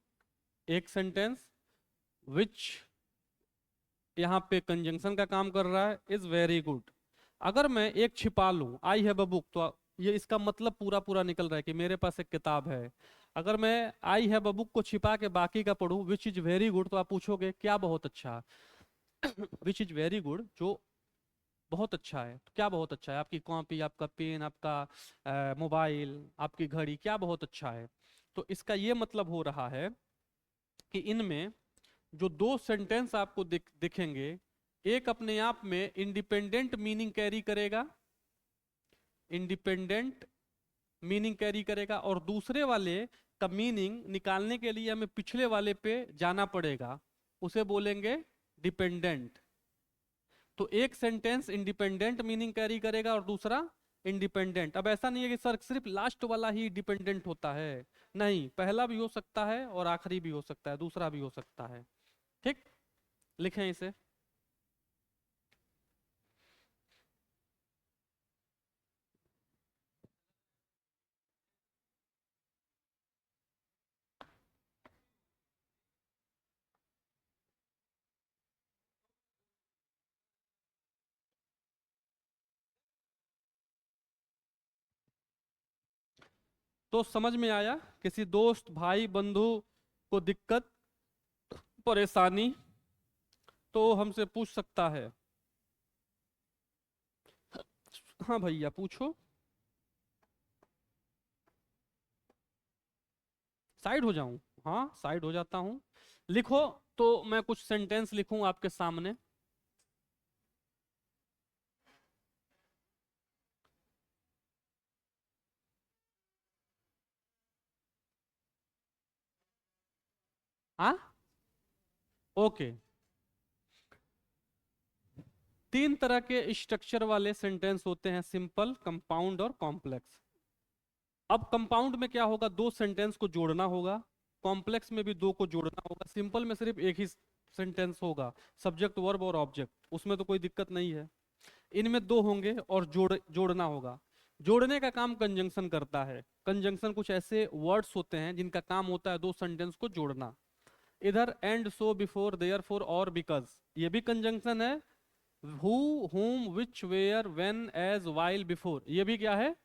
एक सेंटेंस, विच यहाँ पे कंजंक्शन का काम कर रहा है, इज वेरी गुड। अगर मैं एक छिपा लूं, आई हैव अ बुक, तो ये इसका मतलब पूरा पूरा निकल रहा है कि मेरे पास एक किताब है। अगर मैं आई हैव अ बुक को छिपा के बाकी का पढ़ूं, विच इज वेरी गुड, तो आप पूछोगे क्या बहुत अच्छा। विच इज वेरी गुड, जो बहुत अच्छा है, तो क्या बहुत अच्छा है, आपकी कॉपी, आपका पेन, आपका मोबाइल, आपकी घड़ी, क्या बहुत अच्छा है। तो इसका ये मतलब हो रहा है कि इनमें जो दो सेंटेंस आपको दिखेंगे, एक अपने आप में इंडिपेंडेंट मीनिंग कैरी करेगा, इंडिपेंडेंट मीनिंग कैरी करेगा, और दूसरे वाले का मीनिंग निकालने के लिए हमें पिछले वाले पे जाना पड़ेगा, उसे बोलेंगे डिपेंडेंट। तो एक सेंटेंस इंडिपेंडेंट मीनिंग कैरी करेगा और दूसरा इंडिपेंडेंट। अब ऐसा नहीं है कि सर सिर्फ लास्ट वाला ही डिपेंडेंट होता है, नहीं, पहला भी हो सकता है और आखिरी भी हो सकता है, दूसरा भी हो सकता है। ठीक, लिखें इसे। तो समझ में आया, किसी दोस्त, भाई, बंधु को दिक्कत, परेशानी, तो हमसे पूछ सकता है। हाँ भैया पूछो। साइड हो जाऊं? हाँ, साइड हो जाता हूं। लिखो, तो मैं कुछ सेंटेंस लिखूं आपके सामने। हाँ, ओके। तीन तरह के स्ट्रक्चर वाले सेंटेंस होते हैं, सिंपल, कंपाउंड और कॉम्प्लेक्स। अब कंपाउंड में क्या होगा, दो सेंटेंस को जोड़ना होगा, कॉम्प्लेक्स में भी दो को जोड़ना होगा, सिंपल में सिर्फ एक ही सेंटेंस होगा, सब्जेक्ट, वर्ब और ऑब्जेक्ट, उसमें तो कोई दिक्कत नहीं है। इनमें दो होंगे और जोड़ना होगा। जोड़ने का काम कंजंक्शन करता है। कंजंक्शन कुछ ऐसे वर्ड्स होते हैं जिनका काम होता है दो सेंटेंस को जोड़ना। इधर and, so, before, there for और बिकॉज, ये भी कंजंक्शन है। Who, whom, which, where, when, as, while, before, ये भी क्या है,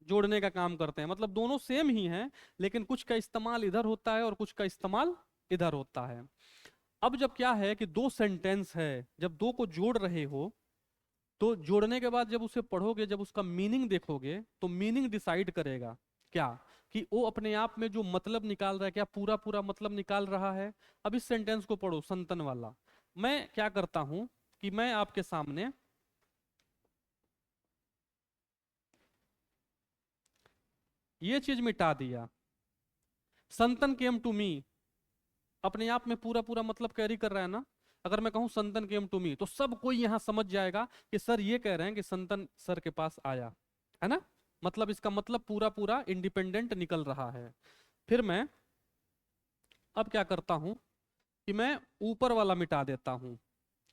जोड़ने का काम करते हैं। मतलब दोनों सेम ही हैं, लेकिन कुछ का इस्तेमाल इधर होता है और कुछ का इस्तेमाल इधर होता है। अब जब क्या है कि दो सेंटेंस है, जब दो को जोड़ रहे हो, तो जोड़ने के बाद जब उसे पढ़ोगे, जब उसका मीनिंग देखोगे, तो मीनिंग डिसाइड करेगा क्या, कि वो अपने आप में जो मतलब निकाल रहा है, क्या पूरा पूरा मतलब निकाल रहा है। अब इस सेंटेंस को पढ़ो, संतन वाला। मैं क्या करता हूं कि मैं आपके सामने ये चीज मिटा दिया, संतन केम टू मी, अपने आप में पूरा पूरा मतलब कैरी कर रहा है ना। अगर मैं कहूं संतन केम टू मी, तो सब कोई यहां समझ जाएगा कि सर ये कह रहे हैं कि संतन सर के पास आया, है ना। मतलब इसका मतलब पूरा पूरा इंडिपेंडेंट निकल रहा है। फिर मैं अब क्या करता हूं कि मैं ऊपर वाला मिटा देता हूं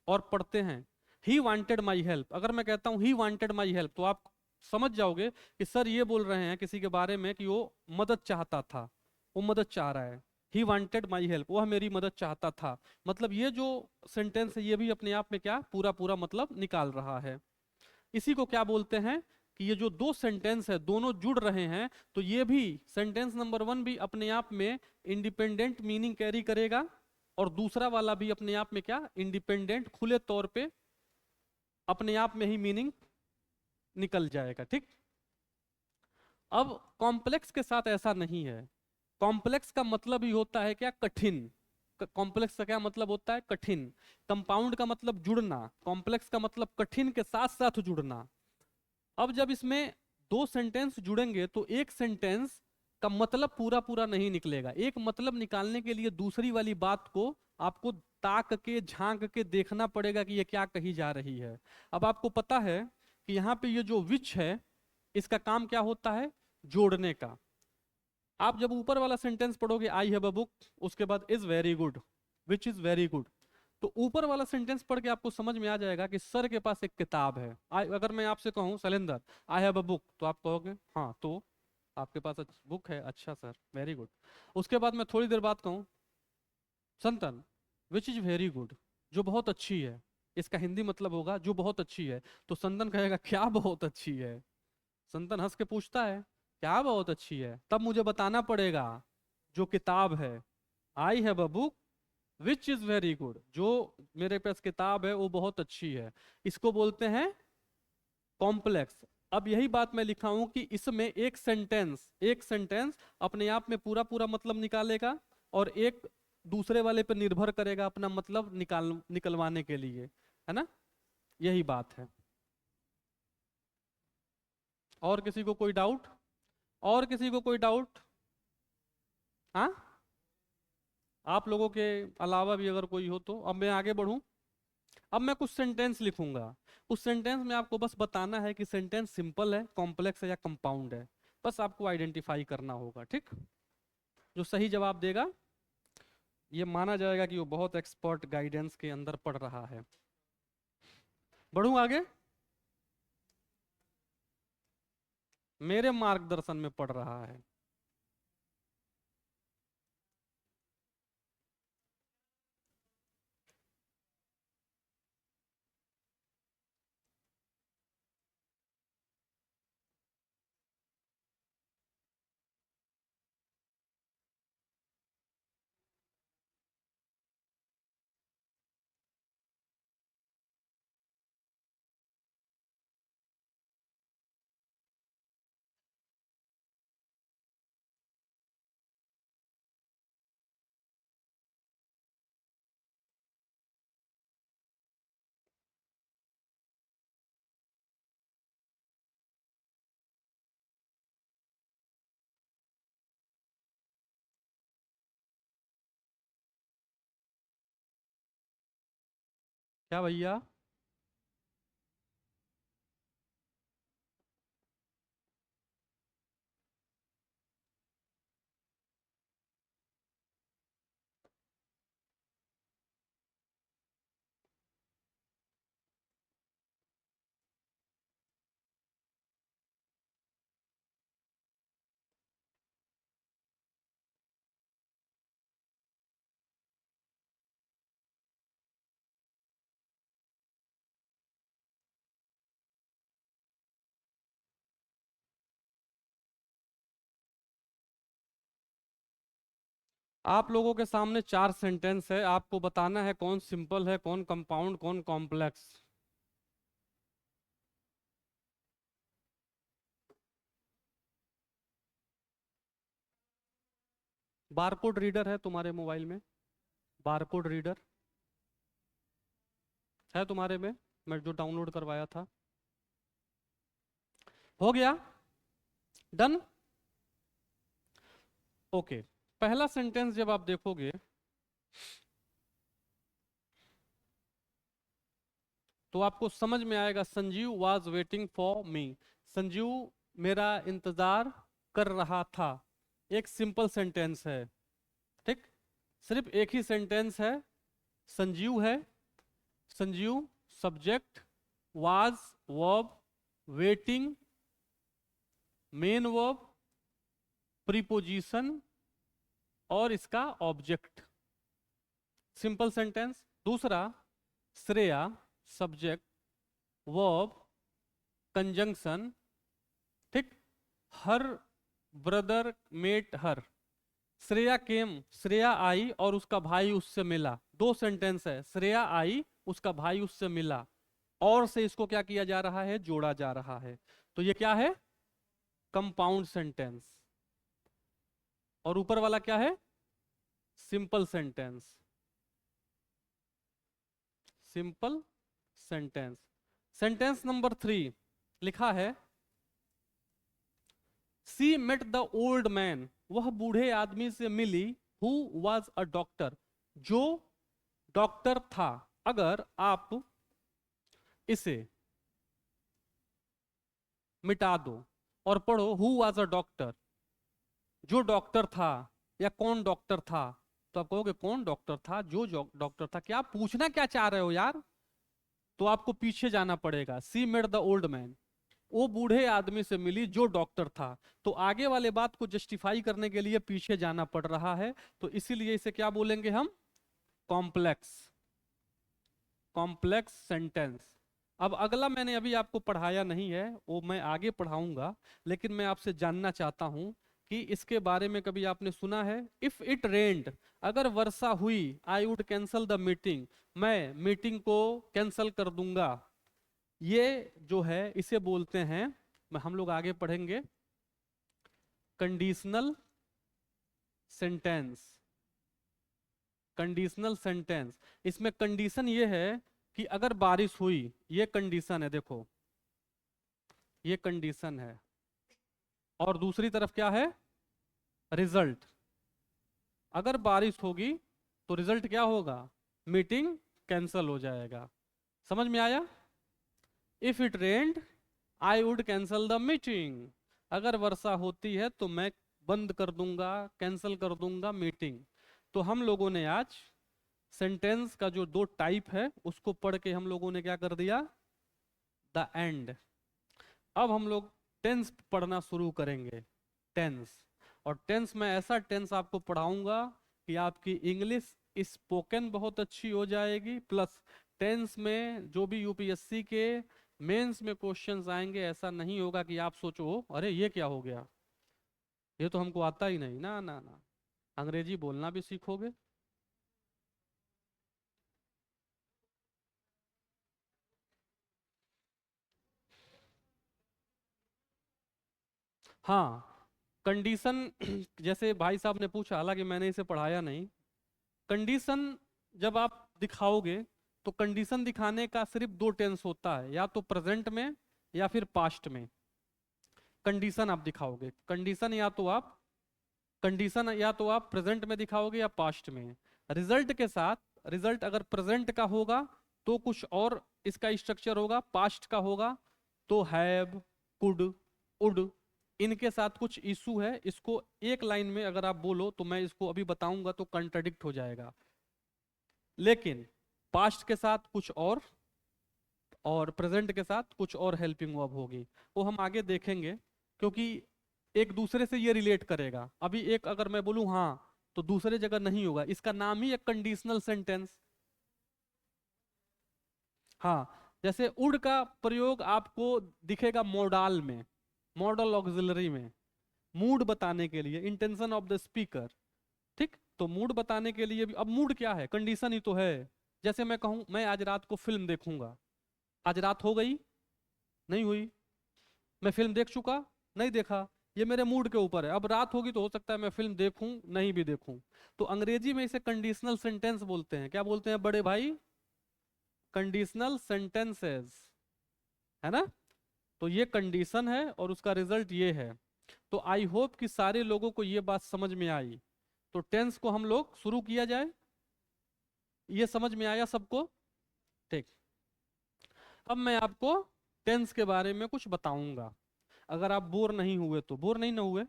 और पढ़ते हैं ही वांटेड माई हेल्प। अगर मैं कहता हूं ही वांटेड माई हेल्प तो आप समझ जाओगे कि सर ये बोल रहे हैं किसी के बारे में कि वो मदद चाहता था, वो मदद चाह रहा है। ही वांटेड माई हेल्प, वह मेरी मदद चाहता था। मतलब ये जो सेंटेंस है ये भी अपने आप में क्या पूरा पूरा मतलब निकाल रहा है। इसी को क्या बोलते हैं कि ये जो दो सेंटेंस है दोनों जुड़ रहे हैं, तो ये भी सेंटेंस नंबर 1 भी अपने आप में इंडिपेंडेंट मीनिंग कैरी करेगा और दूसरा वाला भी अपने आप में क्या इंडिपेंडेंट खुले तौर पे अपने आप में ही मीनिंग निकल जाएगा। ठीक। अब कॉम्प्लेक्स के साथ ऐसा नहीं है। कॉम्प्लेक्स का मतलब ही होता है क्या कठिन। कॉम्प्लेक्स का क्या मतलब होता है कठिन। कंपाउंड का मतलब जुड़ना, कॉम्प्लेक्स का मतलब कठिन के साथ साथ जुड़ना। अब जब इसमें दो सेंटेंस जुड़ेंगे तो एक सेंटेंस का मतलब पूरा पूरा नहीं निकलेगा। एक मतलब निकालने के लिए दूसरी वाली बात को आपको ताक के झांक के देखना पड़ेगा कि ये क्या कही जा रही है। अब आपको पता है कि यहाँ पे ये जो विच है इसका काम क्या होता है जोड़ने का। आप जब ऊपर वाला सेंटेंस पढ़ोगे आई हैव अ बुक, उसके बाद is very good, which is very good, तो ऊपर वाला सेंटेंस पढ़ के आपको समझ में आ जाएगा कि सर के पास एक किताब है। अगर मैं आपसे कहूँ Shailendra I have a book तो आप कहोगे हाँ तो आपके पास बुक है, अच्छा सर वेरी गुड। उसके बाद मैं थोड़ी देर बाद कहूँ संतन विच इज वेरी गुड, जो बहुत अच्छी है, इसका हिंदी मतलब होगा जो बहुत अच्छी है। तो संतन कहेगा क्या बहुत अच्छी है। संतन हंस के पूछता है क्या बहुत अच्छी है, तब मुझे बताना पड़ेगा जो किताब है I have a book which is very good, जो मेरे पास किताब है वो बहुत अच्छी है। इसको बोलते हैं कॉम्प्लेक्स। अब यही बात मैं लिखा हूं कि इसमें एक सेंटेंस अपने आप में पूरा पूरा मतलब निकालेगा और एक दूसरे वाले पर निर्भर करेगा अपना मतलब निकलवाने के लिए, है ना। यही बात है। और किसी को कोई डाउट? और किसी को कोई डाउट? हाँ, आप लोगों के अलावा भी अगर कोई हो तो अब मैं आगे बढ़ूं। अब मैं कुछ सेंटेंस लिखूंगा, उस सेंटेंस में आपको बस बताना है कि सेंटेंस सिंपल है, कॉम्प्लेक्स है या कंपाउंड है। बस आपको आइडेंटिफाई करना होगा। ठीक। जो सही जवाब देगा ये माना जाएगा कि वो बहुत एक्सपर्ट गाइडेंस के अंदर पढ़ रहा है। बढ़ूं आगे, मेरे मार्गदर्शन में पढ़ रहा है। क्या भैया? आप लोगों के सामने 4 सेंटेंस है, आपको बताना है कौन सिंपल है, कौन कंपाउंड, कौन कॉम्प्लेक्स। बारकोड रीडर है तुम्हारे मोबाइल में? बारकोड रीडर है तुम्हारे में? मैं जो डाउनलोड करवाया था। हो गया? डन? ओके। पहला सेंटेंस जब आप देखोगे तो आपको समझ में आएगा Sanjeev was waiting for me. Sanjeev मेरा इंतजार कर रहा था। एक सिंपल सेंटेंस है। ठीक। सिर्फ एक ही सेंटेंस है, संजीव है, Sanjeev subject, was verb, waiting main verb, preposition और इसका ऑब्जेक्ट, सिंपल सेंटेंस। दूसरा श्रेया सब्जेक्ट, वर्ब, कंजंक्शन, ठीक, her brother met her, Shreya came, Shreya आई और उसका भाई उससे मिला, दो सेंटेंस है, श्रेया आई उसका भाई उससे मिला, और से इसको क्या किया जा रहा है, जोड़ा जा रहा है, तो ये क्या है, कंपाउंड सेंटेंस। और ऊपर वाला क्या है, simple sentence, simple sentence. Sentence number 3 लिखा है, she met the old man, वह बूढ़े आदमी से मिली, हु वॉज अ डॉक्टर, जो डॉक्टर था। अगर आप इसे मिटा दो और पढ़ो हु वॉज अ डॉक्टर, जो डॉक्टर था या कौन डॉक्टर था, तो आप कहोगे कौन डॉक्टर था, जो डॉक्टर था, क्या आप पूछना क्या चाह रहे हो यार, तो आपको पीछे जाना पड़ेगा। She met the old man, वो बूढ़े आदमी से मिली जो डॉक्टर था, तो आगे वाले बात को जस्टिफाई करने के लिए पीछे जाना पड़ रहा है, तो इसीलिए इसे क्या बोलेंगे हम, कॉम्प्लेक्स, कॉम्प्लेक्स सेंटेंस। अब अगला मैंने अभी आपको पढ़ाया नहीं है, वो मैं आगे पढ़ाऊंगा, लेकिन मैं आपसे जानना चाहता हूं कि इसके बारे में कभी आपने सुना है, इफ इट रेन्ड, अगर वर्षा हुई, I would cancel the meeting, मैं मीटिंग को कैंसल कर दूंगा। ये जो है इसे बोलते हैं, हम लोग आगे पढ़ेंगे, कंडीशनल सेंटेंस, कंडीशनल सेंटेंस। इसमें कंडीशन ये है कि अगर बारिश हुई, ये कंडीशन है, देखो ये कंडीशन है, और दूसरी तरफ क्या है, रिजल्ट। अगर बारिश होगी तो रिजल्ट क्या होगा, मीटिंग कैंसल हो जाएगा। समझ में आया, if it rained I would cancel the meeting, अगर वर्षा होती है तो मैं बंद कर दूंगा, कैंसल कर दूंगा मीटिंग। तो हम लोगों ने आज सेंटेंस का जो दो टाइप है उसको पढ़ के हम लोगों ने क्या कर दिया, द एंड। अब हम लोग टेंस पढ़ना शुरू करेंगे, टेंस। और टेंस में ऐसा टेंस आपको पढ़ाऊंगा कि आपकी इंग्लिश स्पोकन बहुत अच्छी हो जाएगी, प्लस टेंस में जो भी यूपीएससी के मेंस में क्वेश्चंस आएंगे, ऐसा नहीं होगा कि आप सोचो अरे ये क्या हो गया, ये तो हमको आता ही नहीं, ना ना ना, अंग्रेजी बोलना भी सीखोगे। हाँ, कंडीशन जैसे भाई साहब ने पूछा, हालांकि मैंने इसे पढ़ाया नहीं, कंडीशन जब आप दिखाओगे तो कंडीशन दिखाने का सिर्फ दो टेंस होता है, या तो प्रेजेंट में या फिर पास्ट में। कंडीशन आप दिखाओगे, कंडीशन या तो आप प्रेजेंट में दिखाओगे या पास्ट में। रिजल्ट के साथ, रिजल्ट अगर प्रेजेंट का होगा तो कुछ और इसका स्ट्रक्चर होगा, पास्ट का होगा तो हैव, कुड, उड, इनके साथ कुछ इशू है, इसको एक लाइन में अगर आप बोलो तो मैं इसको अभी बताऊंगा तो कंट्राडिक्ट हो जाएगा, लेकिन पास्ट के साथ कुछ और प्रेजेंट के साथ कुछ और हेल्पिंग वर्ब होगी, वो हम आगे देखेंगे, क्योंकि एक दूसरे से ये रिलेट करेगा। अभी एक अगर मैं बोलूं हाँ, तो दूसरे जगह नहीं होगा, इसका नाम ही एक कंडीशनल सेंटेंस। हाँ, जैसे उड का प्रयोग आपको दिखेगा मोडाल में, मॉडल ऑक्सिलरी में, मूड बताने के लिए, इंटेंशन ऑफ द स्पीकर, ठीक, तो मूड बताने के लिए भी, अब मूड क्या है, कंडीशन ही तो है। जैसे मैं कहूं मैं आज रात को फिल्म देखूंगा, आज रात हो गई, नहीं हुई, मैं फिल्म देख चुका, नहीं देखा, ये मेरे मूड के ऊपर है, अब रात होगी तो हो सकता है मैं फिल्म देखूं नहीं भी देखूं। तो अंग्रेजी में इसे कंडीशनल सेंटेंस बोलते हैं, क्या बोलते हैं बड़े भाई, कंडीशनल सेंटेंसेस, है ना। तो ये कंडीशन है और उसका रिजल्ट ये है। तो आई होप कि सारे लोगों को ये बात समझ में आई। तो टेंस को हम लोग शुरू किया जाए, ये समझ में आया सबको, ठीक। अब मैं आपको टेंस के बारे में कुछ बताऊंगा, अगर आप बोर नहीं हुए तो, बोर नहीं ना हुए,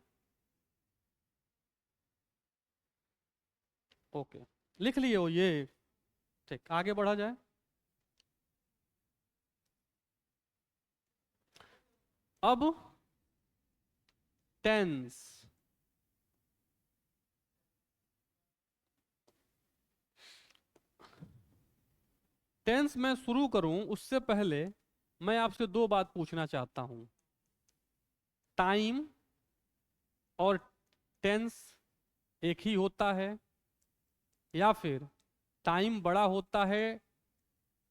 ओके, लिख लिए हो ये। ठीक, आगे बढ़ा जाए। अब टेंस। टेंस मैं शुरू करूं उससे पहले मैं आपसे दो बात पूछना चाहता हूं। टाइम और टेंस एक ही होता है, या फिर टाइम बड़ा होता है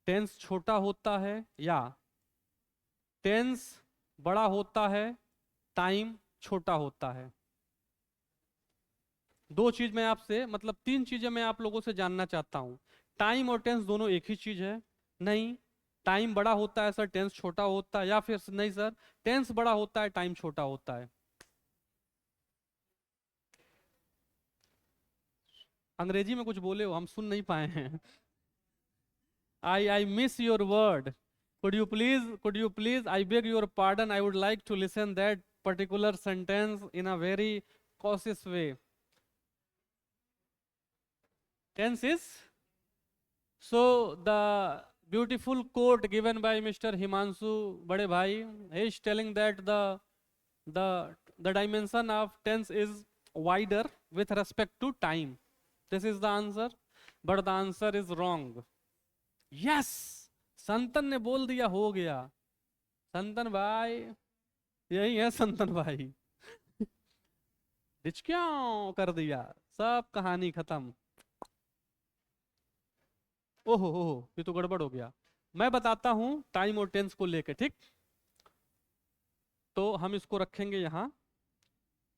टेंस छोटा होता है, या टेंस बड़ा होता है टाइम छोटा होता है? दो चीज मैं आपसे, मतलब तीन चीजें मैं आप लोगों से जानना चाहता हूं। टाइम और टेंस दोनों एक ही चीज है? नहीं। टाइम बड़ा होता है सर, टेंस छोटा होता है, या फिर नहीं सर, टेंस बड़ा होता है टाइम छोटा होता है? अंग्रेजी में कुछ बोले हो, हम सुन नहीं पाए हैं। I miss your word. Could you please, I beg your pardon, I would like to listen that particular sentence in a very cautious way. Tense is, so the beautiful quote given by Mr. Himanshu Bade Bhai, he is telling that the dimension of tense is wider with respect to time. This is the answer, but the answer is wrong. Yes, संतन ने बोल दिया, हो गया। संतन भाई, यही है संतन भाई। डिचक्यों कर दिया, सब कहानी खत्म। ओहो हो, ये तो गड़बड़ हो गया। मैं बताता हूं टाइम और टेंस को लेके, ठीक? तो हम इसको रखेंगे यहां,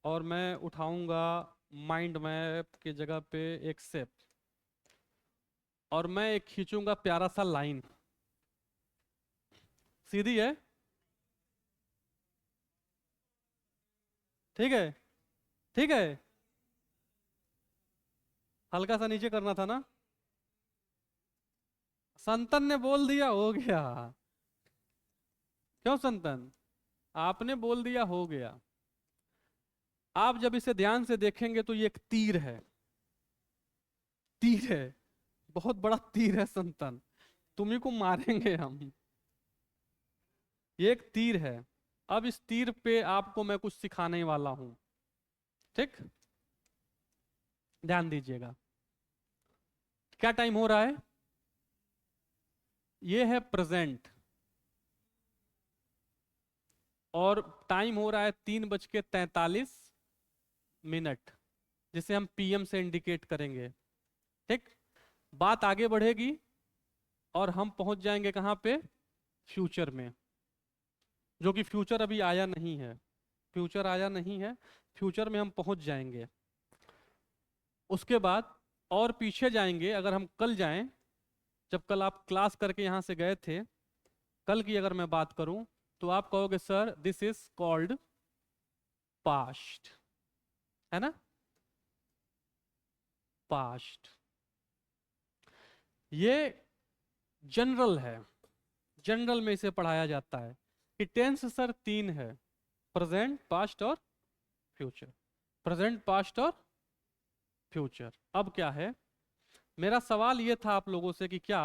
और मैं उठाऊंगा माइंड मैप की जगह पे एक शेप, और मैं एक खींचूंगा प्यारा सा लाइन। सीधी है? ठीक है, ठीक है। हल्का सा नीचे करना था ना? संतन ने बोल दिया, हो गया। क्यों संतन, आपने बोल दिया, हो गया। आप जब इसे ध्यान से देखेंगे तो ये एक तीर है। तीर है, बहुत बड़ा तीर है संतन, तुम्ही को मारेंगे हम। ये एक तीर है। अब इस तीर पे आपको मैं कुछ सिखाने वाला हूं, ठीक? ध्यान दीजिएगा। क्या टाइम हो रहा है? ये है प्रेजेंट, और टाइम हो रहा है 3:43, जिसे हम पीएम से इंडिकेट करेंगे, ठीक? बात आगे बढ़ेगी और हम पहुंच जाएंगे कहां पे? फ्यूचर में, जो कि फ्यूचर अभी आया नहीं है। फ्यूचर आया नहीं है, फ्यूचर में हम पहुंच जाएंगे। उसके बाद और पीछे जाएंगे, अगर हम कल जाएं, जब कल आप क्लास करके यहां से गए थे, कल की अगर मैं बात करूं, तो आप कहोगे sir this is called past, है ना? पास्ट। ये जनरल है, जनरल में इसे पढ़ाया जाता है कि टेंस सर तीन है, प्रेजेंट, पास्ट और फ्यूचर। प्रेजेंट, पास्ट और फ्यूचर। अब क्या है, मेरा सवाल ये था आप लोगों से कि क्या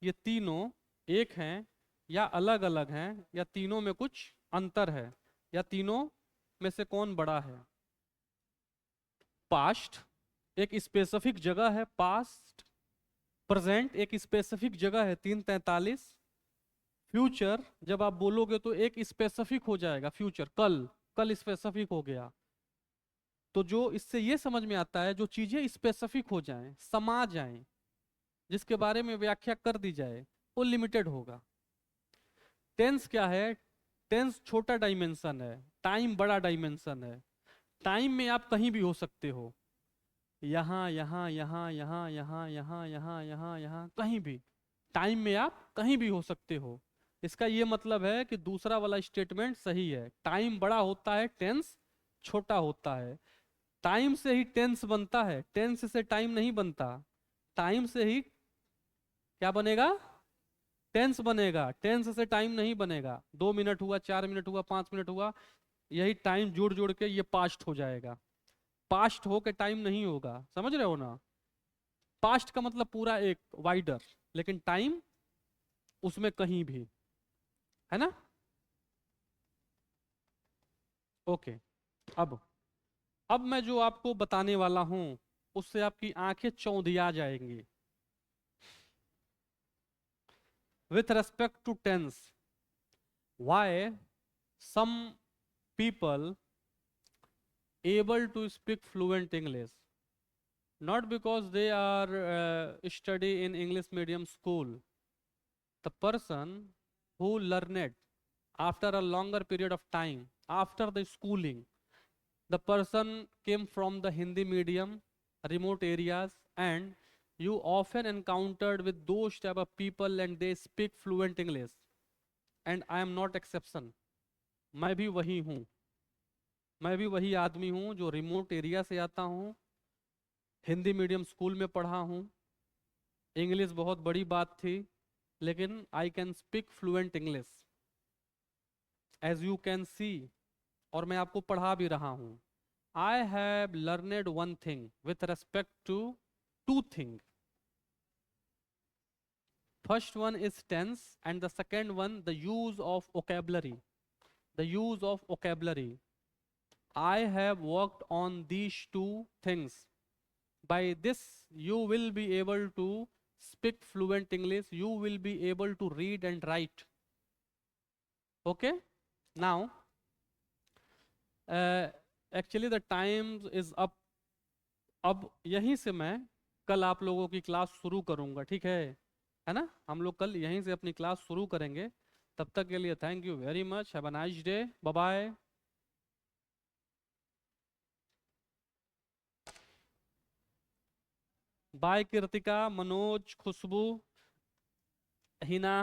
ये तीनों एक हैं, या अलग अलग हैं, या तीनों में कुछ अंतर है, या तीनों में से कौन बड़ा है? पास्ट एक स्पेसिफिक जगह है, पास्ट। प्रेजेंट एक स्पेसिफिक जगह है, 3:43। फ्यूचर जब आप बोलोगे तो एक स्पेसिफिक हो जाएगा, फ्यूचर कल, कल स्पेसिफिक हो गया। तो जो इससे ये समझ में आता है, जो चीजें स्पेसिफिक हो जाएं, समा जाएं, जिसके बारे में व्याख्या कर दी जाए, वो लिमिटेड होगा। टेंस क्या है? टेंस छोटा डायमेंशन है, टाइम बड़ा डायमेंशन है। टाइम में आप कहीं भी हो सकते हो, यहाँ यहाँ यहाँ यहाँ यहाँ यहाँ यहाँ यहाँ यहाँ, कहीं भी। टाइम में आप कहीं भी हो सकते हो। इसका ये मतलब है कि दूसरा वाला स्टेटमेंट सही है, टाइम बड़ा होता है टेंस छोटा होता है। टाइम से ही टेंस बनता है, टेंस से टाइम नहीं बनता। टाइम से ही क्या बनेगा? टेंस बनेगा, टेंस से टाइम नहीं बनेगा। 2 मिनट हुआ, 4 मिनट हुआ, 5 मिनट हुआ, यही टाइम जोड़ जोड़ के ये पास्ट हो जाएगा। पास्ट हो के टाइम नहीं होगा, समझ रहे हो ना? पास्ट का मतलब पूरा एक वाइडर, लेकिन टाइम उसमें कहीं भी, है ना। ओके। अब अब मैं जो आपको बताने वाला हूं उससे आपकी आंखें चौंधिया जाएंगी। With respect to tense, why some people able to speak fluent English, not because they are study in English medium school. The person who learned after a longer period of time after the schooling, the person came from the Hindi medium, remote areas, and you often encountered with those type of people and they speak fluent English. And I am not exception. मैं भी वही हूँ। मैं भी वही आदमी हूँ जो रिमोट एरिया से आता हूँ, हिंदी मीडियम स्कूल में पढ़ा हूँ, इंग्लिश बहुत बड़ी बात थी, लेकिन I can speak fluent English as you can see. और मैं आपको पढ़ा भी रहा हूँ। I have learned one thing with respect to two thing. First one is tense and the second one the use of vocabulary. The use of vocabulary. I have worked on these two things. By this, you will be able to speak fluent English. You will be able to read and write. Okay? Now, actually the time is up. अब यहीं से मैं कल आप लोगों की class शुरू करूंगा, ठीक है ना। हम लोग कल यहीं से अपनी क्लास शुरू करेंगे। तब तक के लिए thank you very much. Have a nice day. Bye bye. Bye Kritika, Manoj, Khushboo, Hina.